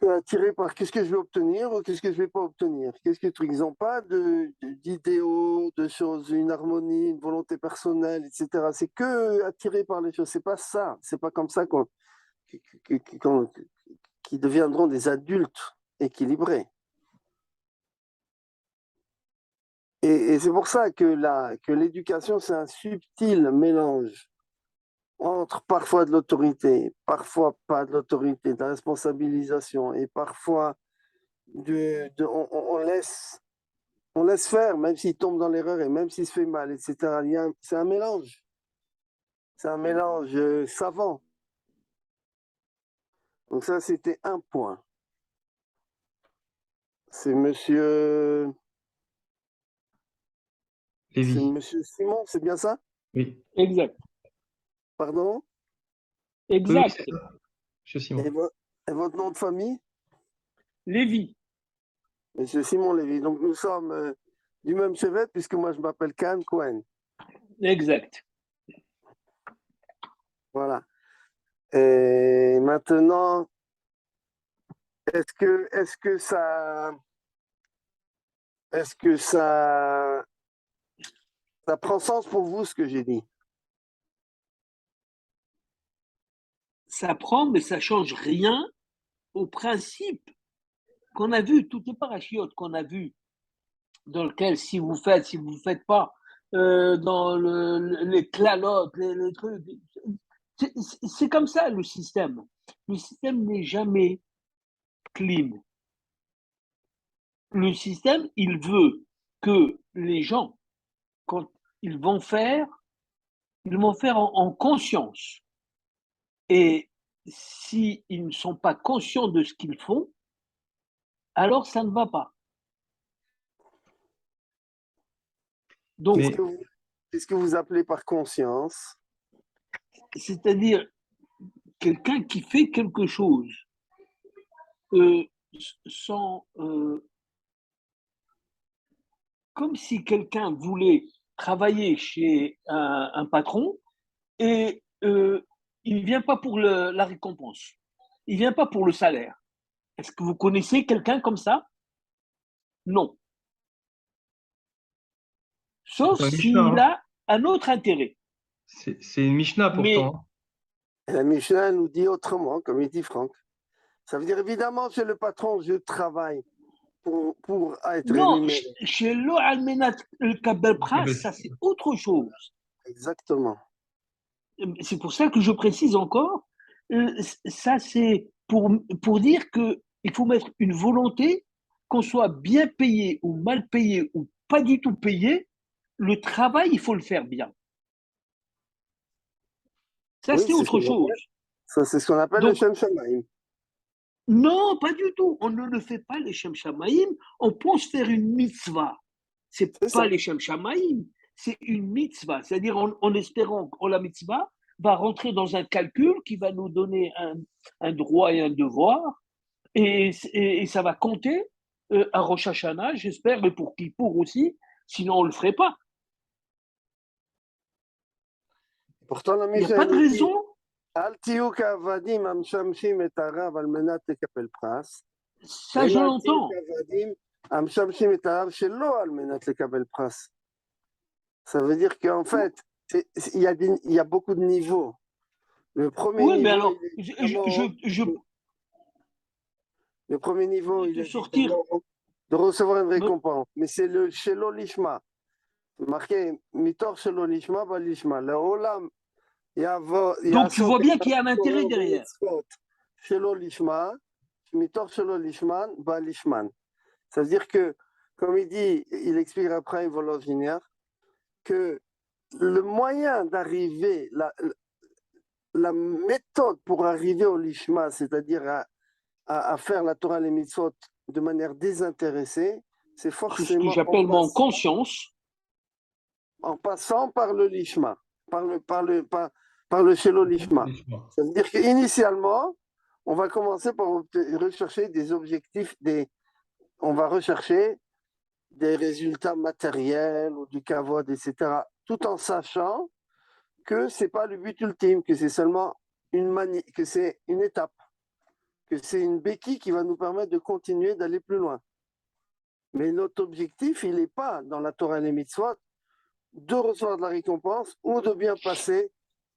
S3: attirés par qu'est-ce que je vais obtenir ou qu'est-ce que je ne vais pas obtenir. Ils n'ont pas d'idéaux, de choses, une harmonie, une volonté personnelle, etc. C'est que attirés par les choses. C'est pas ça. C'est pas comme ça qu'ils deviendront des adultes équilibrés. Et c'est pour ça que l'éducation, c'est un subtil mélange entre parfois de l'autorité, parfois pas de l'autorité, de la responsabilisation, et parfois on laisse faire, même s'il tombe dans l'erreur et même s'il se fait mal, etc. C'est un mélange. C'est un mélange savant. Donc ça, c'était un point. C'est monsieur
S1: Lévi.
S3: Simon, c'est bien ça?
S1: Oui.
S4: Exact.
S3: Pardon?
S1: Oui,
S4: Exact.
S1: c'est ça, Monsieur Simon.
S3: Et votre nom de famille?
S4: Lévi.
S3: Monsieur Simon Lévy. Donc nous sommes du même chevet, puisque moi je m'appelle Khan Cohen.
S4: Exact.
S3: Voilà. Et maintenant, est-ce que ça prend sens pour vous ce que j'ai dit?
S4: Ça prend, mais ça change rien au principe qu'on a vu, toutes les parachiotes qu'on a vues, dans lequel si vous faites pas, dans les clalotes, les trucs, c'est comme ça le système. Le système n'est jamais clean. Le système, il veut que les gens, quand ils vont faire en conscience. Et s'ils ne sont pas conscients de ce qu'ils font, alors ça ne va pas. Donc,
S1: Mais
S3: Qu'est-ce que vous appelez par conscience?
S4: c'est-à-dire quelqu'un qui fait quelque chose sans, comme si quelqu'un voulait travailler chez un patron et il ne vient pas pour la récompense, il ne vient pas pour le salaire. Est-ce que vous connaissez quelqu'un comme ça? Non. Sauf
S1: c'est un
S4: s'il
S1: Mishnah, hein.
S4: a un autre intérêt.
S1: C'est une Mishnah
S4: Mais
S1: pourtant, hein.
S3: Et la Mishnah nous dit autrement, comme il dit Franck. Ça veut dire évidemment, chez le patron, je travaille pour être
S4: non,
S3: rémunéré.
S4: chez Lo Almenat le Kabel
S1: Ah ben,
S4: Pras, ça c'est autre chose.
S3: Exactement.
S4: C'est pour ça que je précise encore, ça c'est pour dire qu'il faut mettre une volonté, qu'on soit bien payé ou mal payé ou pas du tout payé, le travail, il faut le faire bien. Ça,
S3: Oui,
S4: c'est
S3: c'est ce
S4: autre
S3: qu'on
S4: chose.
S3: appelle, ça, c'est ce qu'on appelle le
S4: Donc,
S3: Shem Shamaim.
S4: non, pas du tout. On ne le fait pas, les Shem Shamaïm. On pense faire une mitzvah. C'est
S3: C'est
S4: pas
S3: ça.
S4: les Shem Shamaïm, c'est une mitzvah. C'est-à-dire en espérant que la mitzvah va rentrer dans un calcul qui va nous donner un droit et un devoir. Et ça va compter à Rosh Hashanah, j'espère, mais pour Kippour aussi. Sinon, on ne le ferait pas.
S3: Pourtant, la
S4: Il n'y a
S3: Mishnah
S4: pas de
S3: nous dit
S4: raison.
S3: Al tiyu ka'avadim המשמשים את הרב על מנת לקבל פרס,
S4: Ça, je
S3: אלא אל תהיו
S4: l'entends.
S3: כעבדים המשמשים את הרב שלא על מנת לקבל פרס. Ça veut dire qu'en fait, il y a beaucoup de niveaux. Le premier
S4: Oui, mais
S3: niveau,
S4: alors,
S3: il est évidemment, le premier niveau, il
S4: de
S3: est
S4: sortir.
S3: évidemment de recevoir une récompense. Mais c'est le shelo lishma. Marqué mitor shelo lishma ba lishma. Le olam
S4: Donc, tu vois bien qu'il y a un intérêt derrière.
S3: shelo lishma, mitor shelo lishman ba lishman. Ça veut dire que, comme il dit, il explique après Volodymyr, que le moyen d'arriver, la méthode pour arriver au lishma, c'est-à-dire à faire la Torah et les mitzvot de manière désintéressée, c'est
S4: C'est ce que
S3: forcément
S4: j'appelle mon conscience.
S3: en passant par le lishma, par le shelo lishma. Ça veut dire qu'initialement, on va commencer par rechercher des objectifs, on va rechercher des résultats matériels ou du kavod, etc., tout en sachant que ce n'est pas le but ultime, que c'est seulement que c'est une étape, que c'est une béquille qui va nous permettre de continuer d'aller plus loin. Mais notre objectif, il n'est pas dans la Torah et les mitzvot de recevoir de la récompense ou de bien passer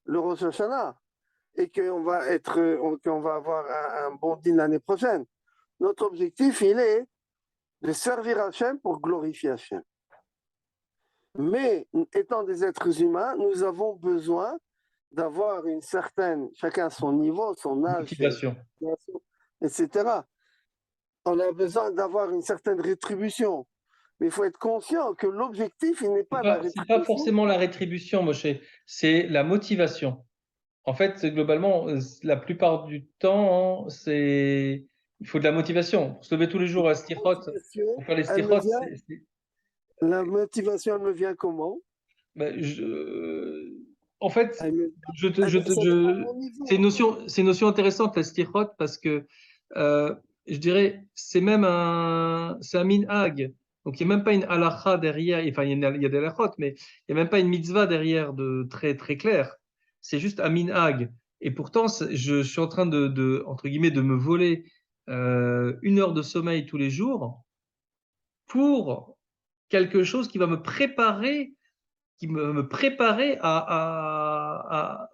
S3: le Rosh Hashanah et qu'on va avoir un bon dîner l'année prochaine. Notre objectif, il est de servir Hachem pour glorifier Hachem. Mais étant des êtres humains, nous avons besoin d'avoir une certaine, chacun son niveau, son âge,
S1: motivation.
S3: etc. On a besoin d'avoir une certaine rétribution. Mais il faut être conscient que l'objectif, il n'est pas la
S1: C'est
S3: rétribution.
S1: pas forcément la rétribution, Moshe, c'est la motivation. En fait, globalement, la plupart du temps, il faut de la motivation. Pour se lever tous les jours à Stirot, pour faire les
S3: Elle me
S1: Stirot,
S3: vient, la motivation, elle me vient comment?
S1: ben, En fait,
S3: Elle me- ça dépend de mon niveau.
S1: c'est une notion intéressante, la stirot, parce que je dirais, c'est un minhag. Donc, il n'y a même pas une halakha derrière. Enfin, il y a des halakhot, mais il n'y a même pas une mitzvah derrière de très, très clair. C'est juste un minhag. Et pourtant, je suis en train entre guillemets, de me voler 1 heure de sommeil tous les jours pour quelque chose qui va me préparer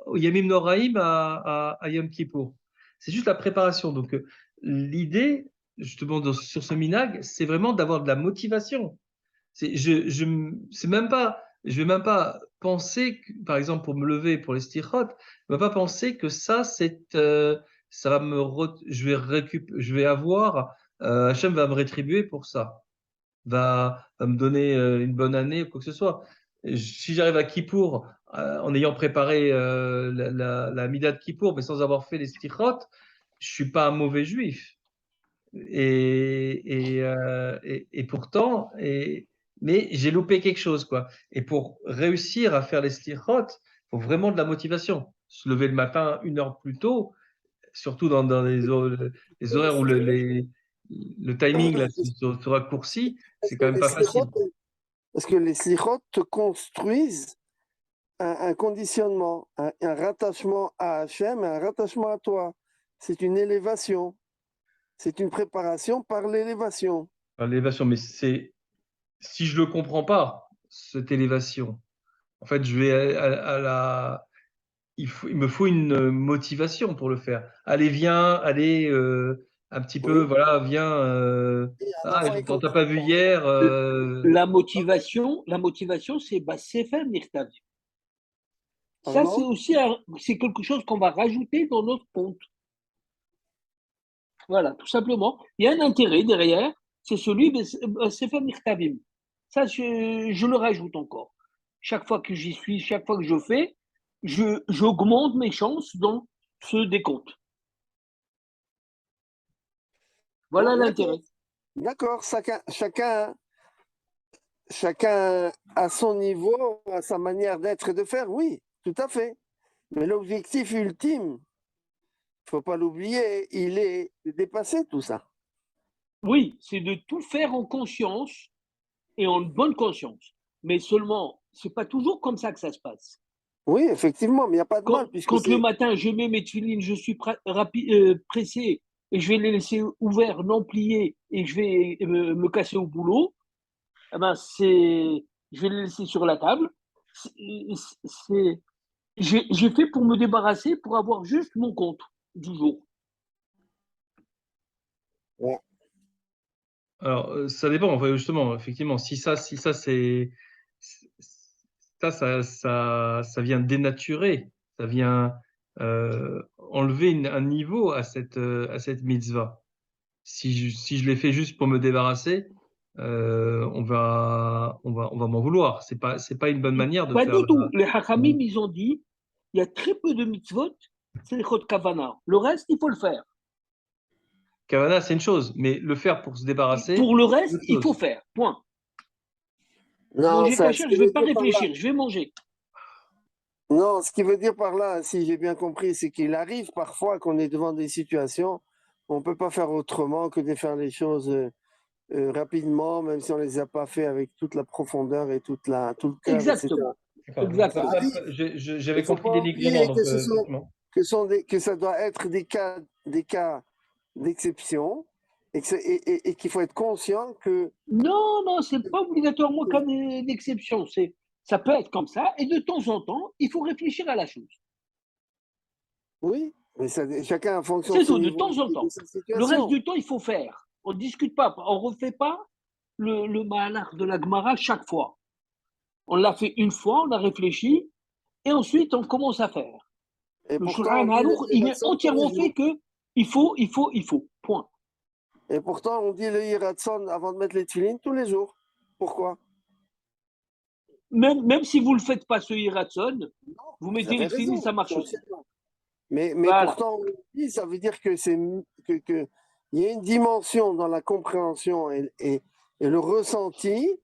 S1: au Yamim Noraim, à Yom Kippour. C'est juste la préparation. Donc, l'idée, justement, sur ce minag, c'est vraiment d'avoir de la motivation. C'est même pas, je vais même pas penser, par exemple, pour me lever pour les stichot, je vais pas penser que ça va je vais avoir, Hachem va me rétribuer pour ça, va me donner une bonne année ou quoi que ce soit. Si j'arrive à Kippour en ayant préparé la Mida de Kippour, mais sans avoir fait les stichot, je suis pas un mauvais juif. Et pourtant, mais j'ai loupé quelque chose, quoi. Et pour réussir à faire les stichot, il faut vraiment de la motivation. Se lever le matin 1 heure plus tôt, surtout dans les horaires où le timing là, se raccourcit,
S3: Est-ce
S1: c'est
S3: que
S1: quand même
S3: les
S1: pas
S3: slichot,
S1: facile.
S3: est-ce que les slichot te construisent un conditionnement, un rattachement à Hachem, un rattachement à toi? C'est une élévation. C'est une préparation par l'élévation.
S1: L'élévation, mais si je le comprends pas, cette élévation, en fait, je vais à la il me faut une motivation pour le faire. Allez, viens, allez, un petit peu,
S3: Oui.
S1: voilà, viens.
S3: Et un enfant, il
S1: On t'a
S3: comprend
S1: pas vu
S3: pas.
S1: hier.
S4: La motivation, c'est Sefer Nirtavim. Ça,
S3: Pardon?
S4: c'est quelque chose qu'on va rajouter dans notre compte. Voilà, tout simplement. Il y a un intérêt derrière, c'est celui de Sefer Nirtavim. Ça, je le rajoute encore. Chaque fois que j'y suis, chaque fois que je fais, j'augmente mes chances dans ce décompte. Voilà
S3: Bon, d'accord.
S4: l'intérêt.
S3: D'accord. Chacun à son niveau, à sa manière d'être et de faire, oui, tout à fait. Mais l'objectif ultime, il faut pas l'oublier, il est de dépasser tout ça.
S4: Oui, c'est de tout faire en conscience et en bonne conscience. Mais seulement, c'est pas toujours comme ça que ça se passe.
S3: Oui, effectivement, mais il n'y a pas de mal, puisque
S4: Quand le
S3: c'est...
S4: matin, je mets mes tuilines, je suis pressé et je vais les laisser ouverts, non pliés, et je vais me casser au boulot, eh ben je vais les laisser sur la table. C'est, j'ai fait pour me débarrasser, pour avoir juste mon compte du jour.
S3: Ouais.
S1: Alors, ça dépend. Enfin, justement, effectivement, si ça, ça vient dénaturer, ça vient enlever un niveau à cette mitzvah. Si je l'ai fait juste pour me débarrasser, on va m'en vouloir. C'est pas une bonne manière de
S4: Pas
S1: faire
S4: du tout.
S1: la.
S4: Les Hachamim, ils ont dit, il y a très peu de mitzvot, c'est les chod kavana. Le reste, il faut le faire.
S1: Kavana, c'est une chose, mais le faire pour se débarrasser,
S4: Pour le
S1: c'est
S4: reste,
S1: autre
S4: il faut
S1: chose.
S4: faire. Point.
S3: Non,
S4: Manger
S3: ça, ce
S4: cachère, je
S3: qu'il
S4: ne vais
S3: veut
S4: pas
S3: dire par là,
S4: réfléchir, je vais manger.
S3: non, ce qu'il veut dire par là, si j'ai bien compris, c'est qu'il arrive parfois qu'on est devant des situations où on ne peut pas faire autrement que de faire les choses rapidement, même si on ne les a pas fait avec toute la profondeur et tout le cœur, etc.
S4: Exactement.
S1: D'accord.
S3: Ça
S4: Exactement.
S3: arrive. Il
S1: J'avais
S3: ne faut
S1: compris
S3: pas
S1: dénigrement,
S3: oublier
S1: donc effectivement.
S3: que ça doit être des cas d'exception et qu'il faut être conscient que
S4: Non, non, c'est pas obligatoirement cas d'exception. Ça peut être comme ça, et de temps en temps, il faut réfléchir à la chose.
S3: oui, mais chacun en fonction de
S4: C'est
S3: son
S4: tout, de
S3: niveau
S4: temps en
S3: et de
S4: temps.
S3: sa
S4: Le reste
S3: situation.
S4: du temps, il faut faire. On ne discute pas, on ne refait pas le mahalach de la Gemara chaque fois. On l'a fait une fois, on a réfléchi, et ensuite on commence à faire.
S3: Et
S4: Le
S3: pourtant, on
S4: Shulchan
S3: dit le
S4: Aruch, il est
S3: Hiratson tous
S4: entièrement
S3: les
S4: fait
S3: jours.
S4: que il faut. Point.
S3: Et pourtant, on dit le Hiratson avant de mettre les tefilines tous les jours. Pourquoi?
S4: Même si vous ne le faites pas ce Hiratson,
S3: Non,
S4: vous
S3: vous
S4: mettez
S3: avez
S4: les filines,
S3: raison.
S4: ça marche aussi.
S3: Mais
S4: Voilà.
S3: pourtant, on dit, ça veut dire que il y a une dimension dans la compréhension et le ressenti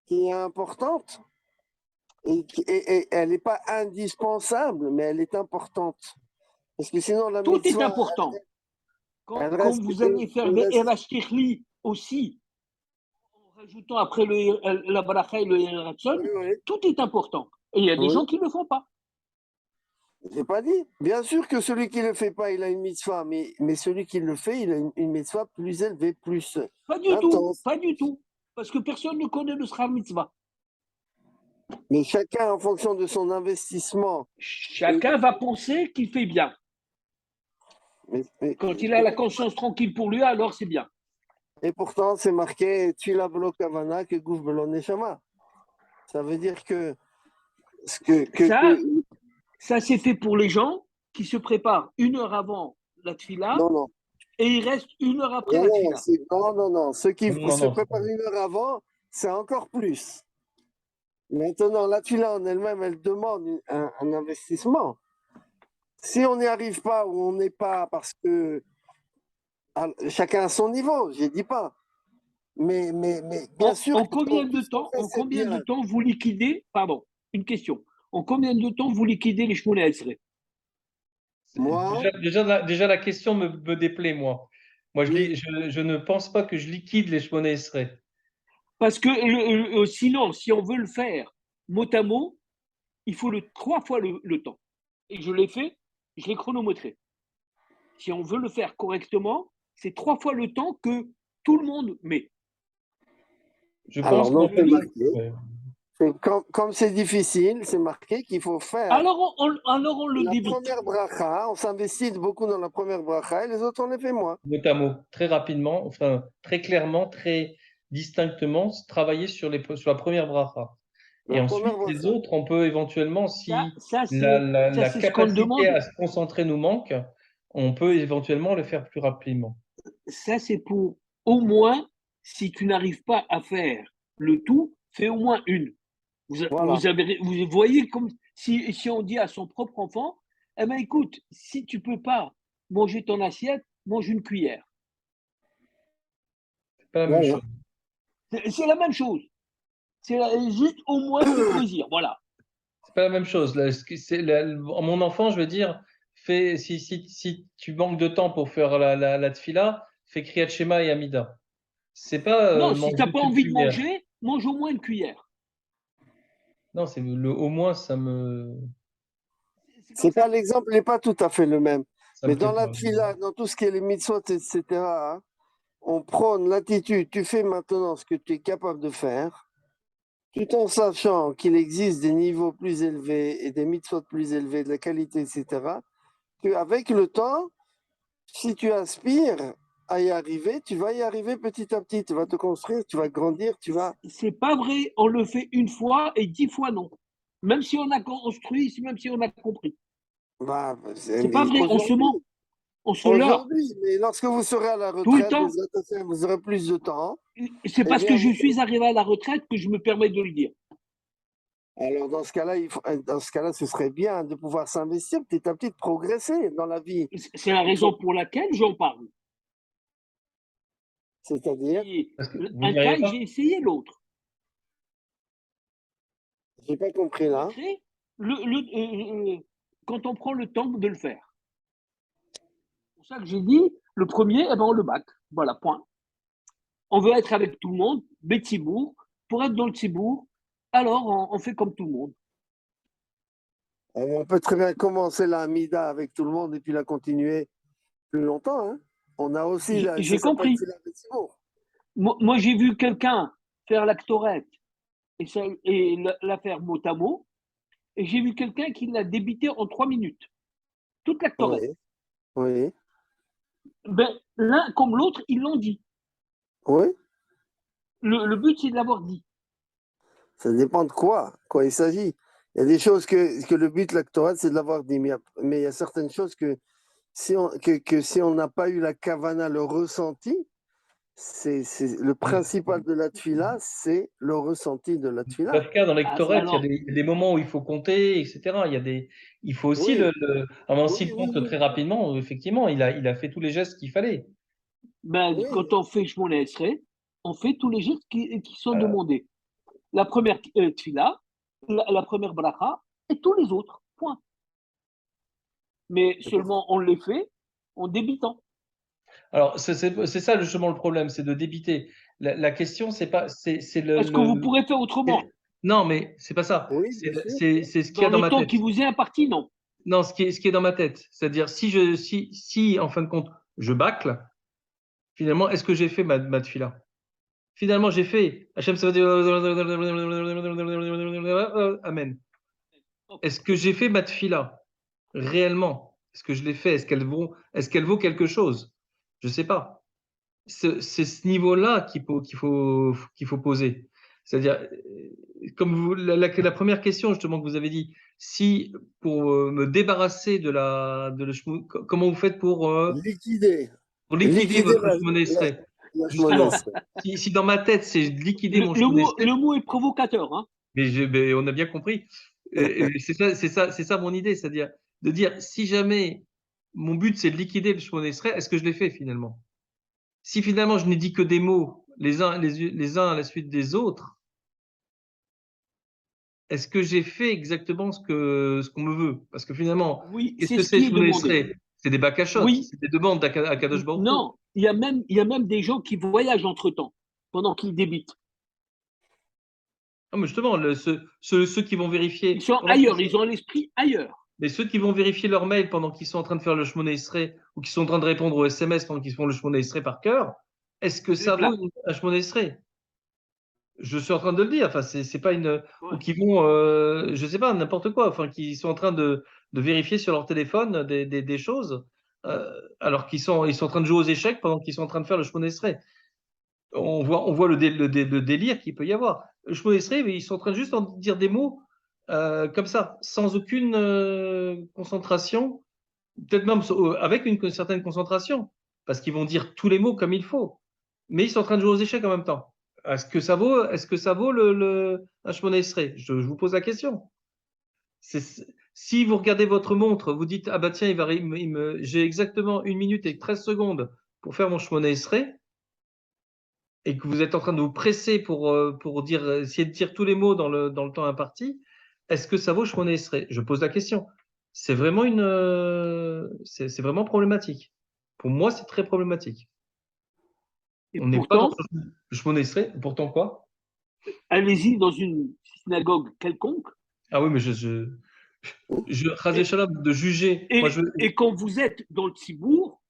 S3: qui est importante. Et elle n'est pas indispensable, mais elle est importante. Parce que sinon, la
S4: Tout est
S3: mitzvah,
S4: important. Quand
S3: elle reste.
S4: vous allez faire le Erashkirli aussi, en rajoutant après la Baracha et le Eratson,
S3: Oui.
S4: tout est important. Et il y a des
S3: Oui.
S4: gens qui ne le font pas.
S3: Je n'ai pas dit. Bien sûr que celui qui ne le fait pas, il a une mitzvah, mais celui qui le fait, il a une mitzvah plus élevée, plus
S4: Pas du tout,
S3: intense.
S4: pas du tout. Parce que personne ne connaît le Schar Mitzvah.
S3: Mais chacun, en fonction de son investissement.
S4: Chacun va penser qu'il fait bien. Quand il a la conscience tranquille pour lui, alors c'est bien.
S3: Et pourtant, c'est marqué Tfila Belo Kavana que Gouf Belo Neshama. Ça veut dire que.
S4: Ça c'est fait pour les gens qui se préparent 1 heure avant la tfila
S3: Non.
S4: et ils restent 1 heure après la tfila.
S3: Non. Ceux qui se préparent
S1: c'est
S3: 1 heure avant, c'est encore plus. Maintenant, la tfila en elle-même, elle demande un investissement. Si on n'y arrive pas ou on n'est pas, parce que chacun à son niveau, je ne dis pas. Mais bien sûr.
S4: En combien de temps vous liquidez, pardon, une question, en combien de temps vous liquidez les Shmoné Esrei?
S3: Moi,
S1: déjà, la question me déplaît, moi. Moi, je ne pense pas que je liquide les Shmoné Esrei.
S4: Parce que sinon, si on veut le faire mot à mot, il faut 3 fois le temps. Et je l'ai fait, je l'ai chronométré. Si on veut le faire correctement, c'est 3 fois le temps que tout le monde met.
S1: Je pense
S3: non,
S1: que
S3: c'est marqué. Comme c'est difficile, c'est marqué qu'il faut faire.
S4: Alors on le débite.
S3: La première bracha, on s'investit beaucoup dans la première bracha et les autres, on les fait moins.
S1: Mot à mot, très rapidement, enfin, très clairement, très distinctement, travailler sur la première bracha. Et ensuite, les autres, on peut éventuellement, si la
S4: c'est ce qu'on
S1: capacité
S4: demande.
S1: à se concentrer nous manque, on peut éventuellement le faire plus rapidement.
S4: Ça, c'est pour au moins, si tu n'arrives pas à faire le tout, fais au moins une. Vous voyez comme si on dit à son propre enfant, eh ben écoute, si tu peux pas manger ton assiette, mange une cuillère.
S1: C'est pas la même chose.
S4: C'est la même chose. C'est juste au moins fais plaisir. Voilà.
S1: C'est pas la même chose. Mon enfant, je veux dire, si tu manques de temps pour faire la tfila, fais Kriyat Shema et Amida. C'est pas
S4: non, si tu n'as pas envie de
S1: cuillère.
S4: manger, mange au moins une cuillère.
S1: Non, c'est au moins ça me.
S3: C'est pas l'exemple n'est pas tout à fait le même. Mais dans la
S1: pas.
S3: tfila, dans tout ce qui est les mitzvot, etc., hein, on prône l'attitude. Tu fais maintenant ce que tu es capable de faire, tout en sachant qu'il existe des niveaux plus élevés et des mitzvot plus élevés, de la qualité, etc. Avec le temps, si tu aspires à y arriver, tu vas y arriver petit à petit. Tu vas te construire, tu vas grandir, tu vas.
S4: C'est pas vrai, on le fait une fois et 10 fois non. Même si on a construit, même si on a compris. C'est pas vrai, on se ment. On se leurre.
S3: Aujourd'hui, mais lorsque vous serez à la retraite, vous aurez plus de temps.
S4: C'est parce que je suis arrivé à la retraite que je me permets de le dire.
S3: Alors, dans ce cas-là, ce serait bien de pouvoir s'investir petit à petit, de progresser dans la vie.
S4: C'est la raison pour laquelle j'en parle.
S3: C'est-à-dire
S4: un cas, j'ai essayé l'autre.
S3: J'ai pas compris là.
S4: Quand on prend le temps de le faire. C'est pour ça que j'ai dit, le premier, on le bac. Voilà, point. On veut être avec tout le monde, Bétibourg. Pour être dans le Tibourg, alors on fait comme tout le monde.
S3: On peut très bien commencer la Hamida avec tout le monde et puis la continuer plus longtemps. Hein. On a aussi.
S4: J'ai compris. Moi, j'ai vu quelqu'un faire la Ktorette et la faire mot à mot. Et j'ai vu quelqu'un qui l'a débité en 3 minutes. Toute la Ktorette.
S3: Oui.
S4: Ben, l'un comme l'autre, ils l'ont dit.
S3: Oui.
S4: Le but, c'est de l'avoir dit. Ça
S3: dépend de quoi il s'agit. Il y a des choses que le but de la Ktorette, c'est de l'avoir dit. Mais il y a certaines choses que si on n'a pas eu la kavana, le ressenti, c'est le principal de la tfila, c'est le ressenti de la tfila.
S1: Dans les Ktorette, il y a des moments où il faut compter, etc. Il faut aussi s'il compte très rapidement, effectivement, il a fait tous les gestes qu'il fallait.
S4: Quand on fait Shmoné Esrei, on fait tous les gestes qui sont demandés. La première tfila, la première bracha et tous les autres. Point. Mais seulement on les fait en débitant.
S1: Alors, c'est ça justement le problème, c'est de débiter. La question, c'est pas, c'est
S4: Est-ce que vous pourrez faire autrement?
S1: Non, mais c'est pas ça.
S3: Oui, bien sûr.
S1: C'est ce qu'il y a
S4: Dans
S1: dans
S4: le
S1: ma
S4: temps
S1: tête.
S4: qui vous est imparti, non.
S1: Non, ce qui est dans ma tête. C'est-à-dire, si en fin de compte, je bâcle, finalement, est-ce que j'ai fait ma tefila? Finalement, j'ai fait. Hachem, ça va dire Amen. Est-ce que j'ai fait ma tefila réellement? Est-ce que je l'ai fait? Est-ce qu'elle vaut quelque chose? Je ne sais pas. C'est ce niveau-là qu'il faut poser. C'est-à-dire, comme la première question justement que vous avez dit, si pour me débarrasser comment vous faites
S3: Liquider.
S1: pour liquider
S3: Liquider
S1: votre Shemona Esrei?
S3: la
S1: Justement,
S3: monnaie.
S1: si dans ma tête c'est liquider mon
S4: Le
S1: Shemona
S4: mot,
S1: Esrei,
S4: le mot est provocateur. Hein.
S1: mais on a bien compris. C'est ça mon idée, c'est-à-dire de dire si jamais mon but c'est de liquider le Shemona Esrei, est-ce que je l'ai fait finalement? Si finalement je n'ai dit que des mots les uns à la suite des autres, est-ce que j'ai fait exactement ce qu'on me veut? Parce que finalement,
S4: Oui,
S1: qu'est-ce
S4: c'est
S1: que
S4: ce
S1: c'est
S4: qui est
S1: Shemona
S4: demandé.
S1: Esrei? C'est des bakachotes,
S4: Oui,
S1: c'est des demandes à Kadosh Baruch Hu.
S4: non, il y a même des gens qui voyagent entre-temps, pendant qu'ils débitent.
S1: Non, mais justement, ceux qui vont vérifier
S4: Ils sont
S1: pendant
S4: ailleurs, ils ont l'esprit ailleurs.
S1: mais ceux qui vont vérifier leur mail pendant qu'ils sont en train de faire le Shemona Esrei ou qui sont en train de répondre aux SMS pendant qu'ils font le Shemona Esrei par cœur, est-ce que ça vaut un Shemona Esrei? Je suis en train de le dire. Enfin, c'est pas une ou
S4: Ouais.
S1: qui vont, je sais pas, n'importe quoi. Enfin, qui sont en train de vérifier sur leur téléphone des choses, alors ils sont en train de jouer aux échecs pendant qu'ils sont en train de faire le Shemona Esrei. On voit le délire qu'il peut y avoir. Le Shemona Esrei, ils sont en train de juste de dire des mots comme ça, sans aucune concentration, peut-être même avec une certaine concentration, parce qu'ils vont dire tous les mots comme il faut. Mais ils sont en train de jouer aux échecs en même temps. Est-ce que ça vaut un Shemona Esrei? Je vous pose la question. Si vous regardez votre montre, vous dites ah bah tiens, j'ai exactement 1 minute et 13 secondes pour faire mon Shemona Esrei, et que vous êtes en train de vous presser pour essayer de dire tous les mots dans le temps imparti, est-ce que ça vaut Shemona Esrei? Je pose la question. C'est vraiment c'est vraiment problématique. Pour moi, c'est très problématique.
S4: Et
S1: On n'est pas dans
S4: pourtant,
S1: le Shemona Esrei. Pourtant quoi?
S4: allez-y dans une synagogue quelconque,
S1: Ah oui, mais Chazé Shalom, de juger. Moi,
S4: et quand vous êtes dans le Tzibourg,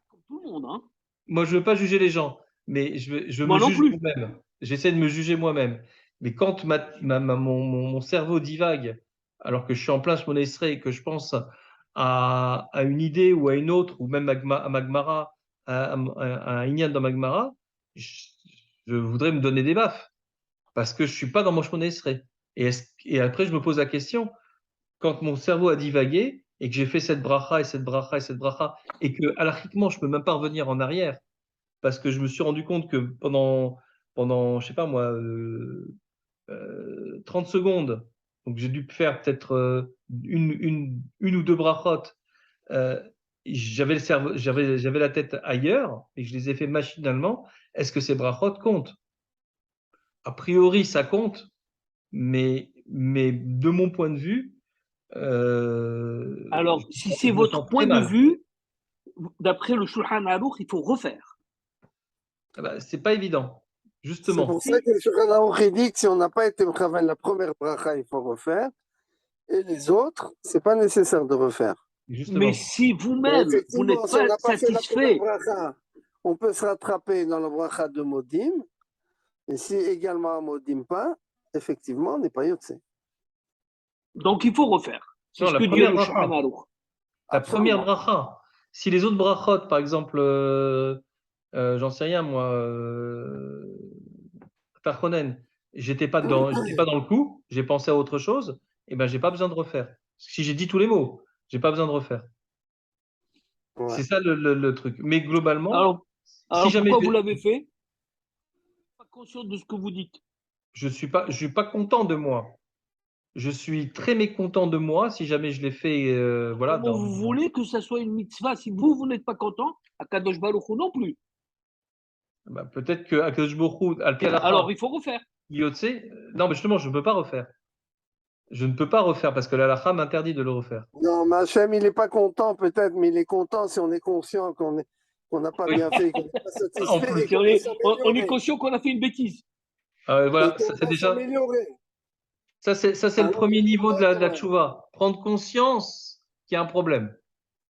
S4: comme tout le monde, hein,
S1: moi, je veux pas juger les gens, mais je me
S4: moi non
S1: juge
S4: plus.
S1: moi-même. J'essaie de me juger moi-même. Mais quand mon cerveau divague, alors que je suis en plein Shemona Esrei et que je pense à une idée ou à une autre, ou même à Magmara, à un Inyan dans Magmara, je voudrais me donner des baffes parce que je suis pas dans mon Shemona Esrei. Et après, je me pose la question, quand mon cerveau a divagué et que j'ai fait cette bracha et cette bracha et cette bracha, et que halachiquement, je peux même pas revenir en arrière, parce que je me suis rendu compte que pendant je sais pas moi, 30 secondes, donc j'ai dû faire peut-être une ou deux brachot, euh, j'avais le cerveau, j'avais la tête ailleurs et que je les ai fait machinalement. Est-ce que ces brachot comptent? A priori, ça compte, mais de mon point de vue,
S4: Alors, si c'est
S1: je me
S4: votre
S1: sens très
S4: point de
S1: mal.
S4: vue, d'après le Shulchan Aruch, il faut refaire.
S1: Ah bah, c'est pas évident,
S3: C'est
S1: justement.
S3: pour ça que le Shulchan Aruch dit que si on n'a pas été Mechaven la première bracha, il faut refaire. Et les autres, c'est pas nécessaire de refaire.
S4: Mais
S1: Justement.
S4: si
S3: Et
S4: vous-même, vous
S3: effectivement,
S4: n'êtes
S3: si on
S4: pas
S3: n'a pas fait la première
S4: satisfait,
S3: bracha, on peut se rattraper dans la bracha de Modim. Et si également à Modim pas, effectivement, on n'est pas Yotze.
S4: donc il faut refaire. C'est
S1: Non,
S4: ce
S1: la
S4: que dit
S1: première
S4: le Shulchan
S1: bracha.
S4: Aruch.
S1: La première
S3: Absolument.
S1: bracha. Si les autres brachot, par exemple, j'en sais rien, moi, Tachonen, j'étais pas dans le coup, j'ai pensé à autre chose, et ben j'ai pas besoin de refaire. Si j'ai dit tous les mots, j'ai pas besoin de refaire.
S3: Ouais.
S1: C'est ça le truc. Mais globalement,
S4: Alors,
S1: si
S4: alors
S1: jamais
S4: pourquoi vous l'avez fait? Pas conscient de ce que vous dites.
S1: je suis pas content de moi. Je suis très mécontent de moi si jamais je l'ai fait, voilà,
S4: Comment vous voulez que ça soit une mitzvah si vous n'êtes pas content? À Kadosh Baruch Hu non plus.
S1: bah, peut-être que Akadosh Baruch Hu, Al Pi Halacha,
S4: Alors il faut refaire.
S1: Yotse, non, mais justement, je ne peux pas refaire. Je ne peux pas refaire parce que la halakha m'interdit de le refaire.
S3: Non, mais Hachem, il n'est pas content peut-être, mais il est content si on est conscient qu'on n'a pas
S1: Oui.
S3: bien fait, qu'on n'est pas
S1: En
S3: satisfait
S1: plus.
S3: et
S4: Si
S3: qu'on
S4: on
S3: va
S4: est, on est
S3: s'améliorer.
S4: conscient qu'on a fait une bêtise.
S1: Voilà,
S3: Et
S1: ça
S3: qu'on
S1: c'est
S3: va
S1: déjà,
S3: s'améliorer.
S1: ça c'est le
S3: Alors,
S1: premier niveau de la
S3: ouais.
S1: tchouva. Prendre conscience qu'il y a un problème.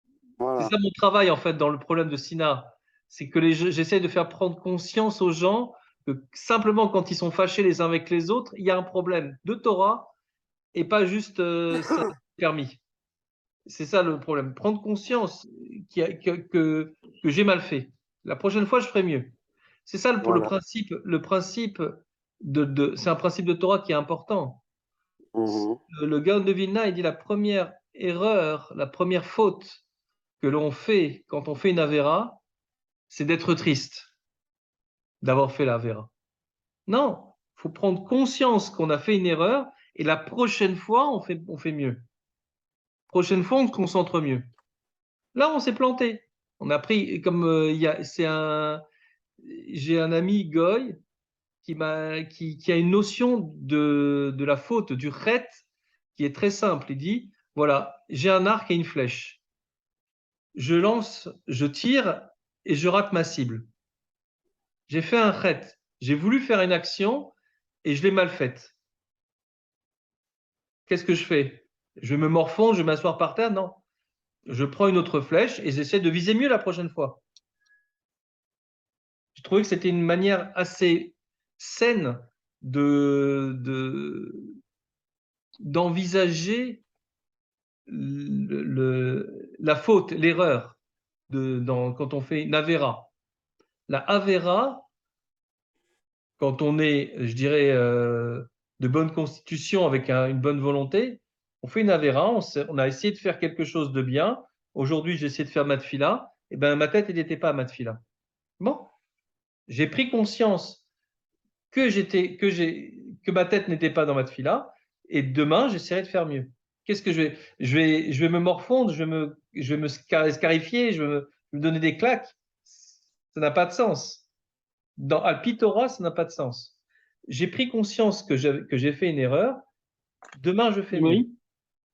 S1: C'est
S3: Voilà.
S1: ça mon travail en fait dans le problème de Sina. C'est que j'essaie de faire prendre conscience aux gens que simplement quand ils sont fâchés les uns avec les autres, il y a un problème de Torah et pas juste c'est permis. C'est ça le problème. Prendre conscience que j'ai mal fait. La prochaine fois, je ferai mieux. C'est ça le
S3: Voilà.
S1: principe. Le principe c'est un principe de Torah qui est important.
S3: Mhm.
S1: Le Gaon de Vilna, il dit la première erreur, la première faute que l'on fait quand on fait une avéra, c'est d'être triste d'avoir fait la avéra. Non, il faut prendre conscience qu'on a fait une erreur et la prochaine fois, on fait mieux. Prochaine fois, on se concentre mieux. Là, on s'est planté. On a pris, comme j'ai un ami Goy qui a une notion de la faute, du chet, qui est très simple. Il dit, voilà, j'ai un arc et une flèche. Je lance, je tire et je rate ma cible. J'ai fait un chet. J'ai voulu faire une action et je l'ai mal faite. Qu'est-ce que je fais? Je me morfonds, je vais m'asseoir par terre? Non. Je prends une autre flèche et j'essaie de viser mieux la prochaine fois. Je trouvais que c'était une manière assez saine d'envisager la faute, l'erreur quand on fait une avéra. La avéra, quand on est, je dirais, de bonne constitution avec une bonne volonté, on fait une avéra, on a essayé de faire quelque chose de bien. Aujourd'hui, j'ai essayé de faire matfila, et ben ma tête, elle n'était pas à matfila. Bon, j'ai pris conscience que ma tête n'était pas dans matfila, et demain, j'essaierai de faire mieux. Qu'est-ce que je vais me morfondre, je vais me scarifier, je vais me donner des claques. Ça n'a pas de sens. Dans Alpitora, ça n'a pas de sens. J'ai pris conscience que j'ai fait une erreur. Demain, je fais mieux.
S4: Oui,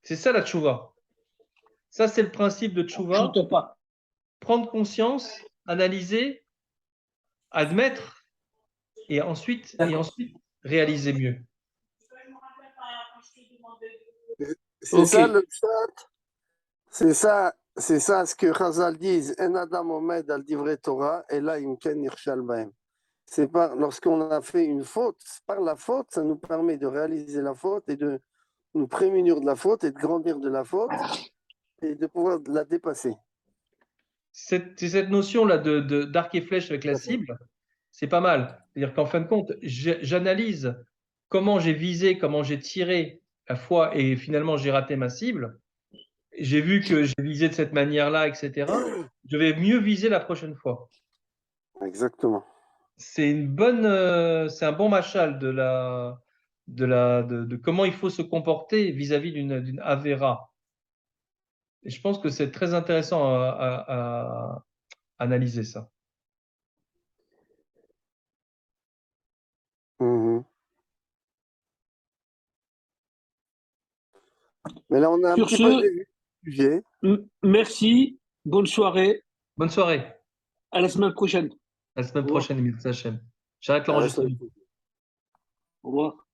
S1: C'est ça la tchouva. Ça, c'est le principe de
S4: je
S1: tchouva.
S4: n'entends pas.
S1: Prendre conscience, analyser, admettre et ensuite réaliser mieux.
S3: C'est
S4: Ok.
S3: ça le chat. C'est ça ce que Chazal disent. En Adam Omed al Divrei Torah, et là, Imken Nirshal Bahem. C'est pas lorsqu'on a fait une faute, par la faute, ça nous permet de réaliser la faute et de nous prémunir de la faute et de grandir de la faute et de pouvoir la dépasser.
S1: C'est cette notion-là d'arc et flèche avec la cible, c'est pas mal. C'est-à-dire qu'en fin de compte, j'analyse comment j'ai visé, comment j'ai tiré la fois et finalement j'ai raté ma cible. J'ai vu que j'ai visé de cette manière-là, etc. Je vais mieux viser la prochaine fois.
S3: Exactement.
S1: C'est c'est un bon machal de comment il faut se comporter vis-à-vis d'une avéra. Et je pense que c'est très intéressant à analyser ça.
S3: Mhm. Mais là, on a un
S4: Sur
S3: petit peu
S4: ce,
S3: dévié du sujet.
S4: merci, bonne soirée,
S1: Bonne soirée.
S4: à la semaine prochaine.
S1: À la semaine
S3: Au revoir.
S1: prochaine, Emile Sachem. J'arrête
S3: À la semaine
S1: l'enregistrement.
S3: prochaine.
S4: Au revoir.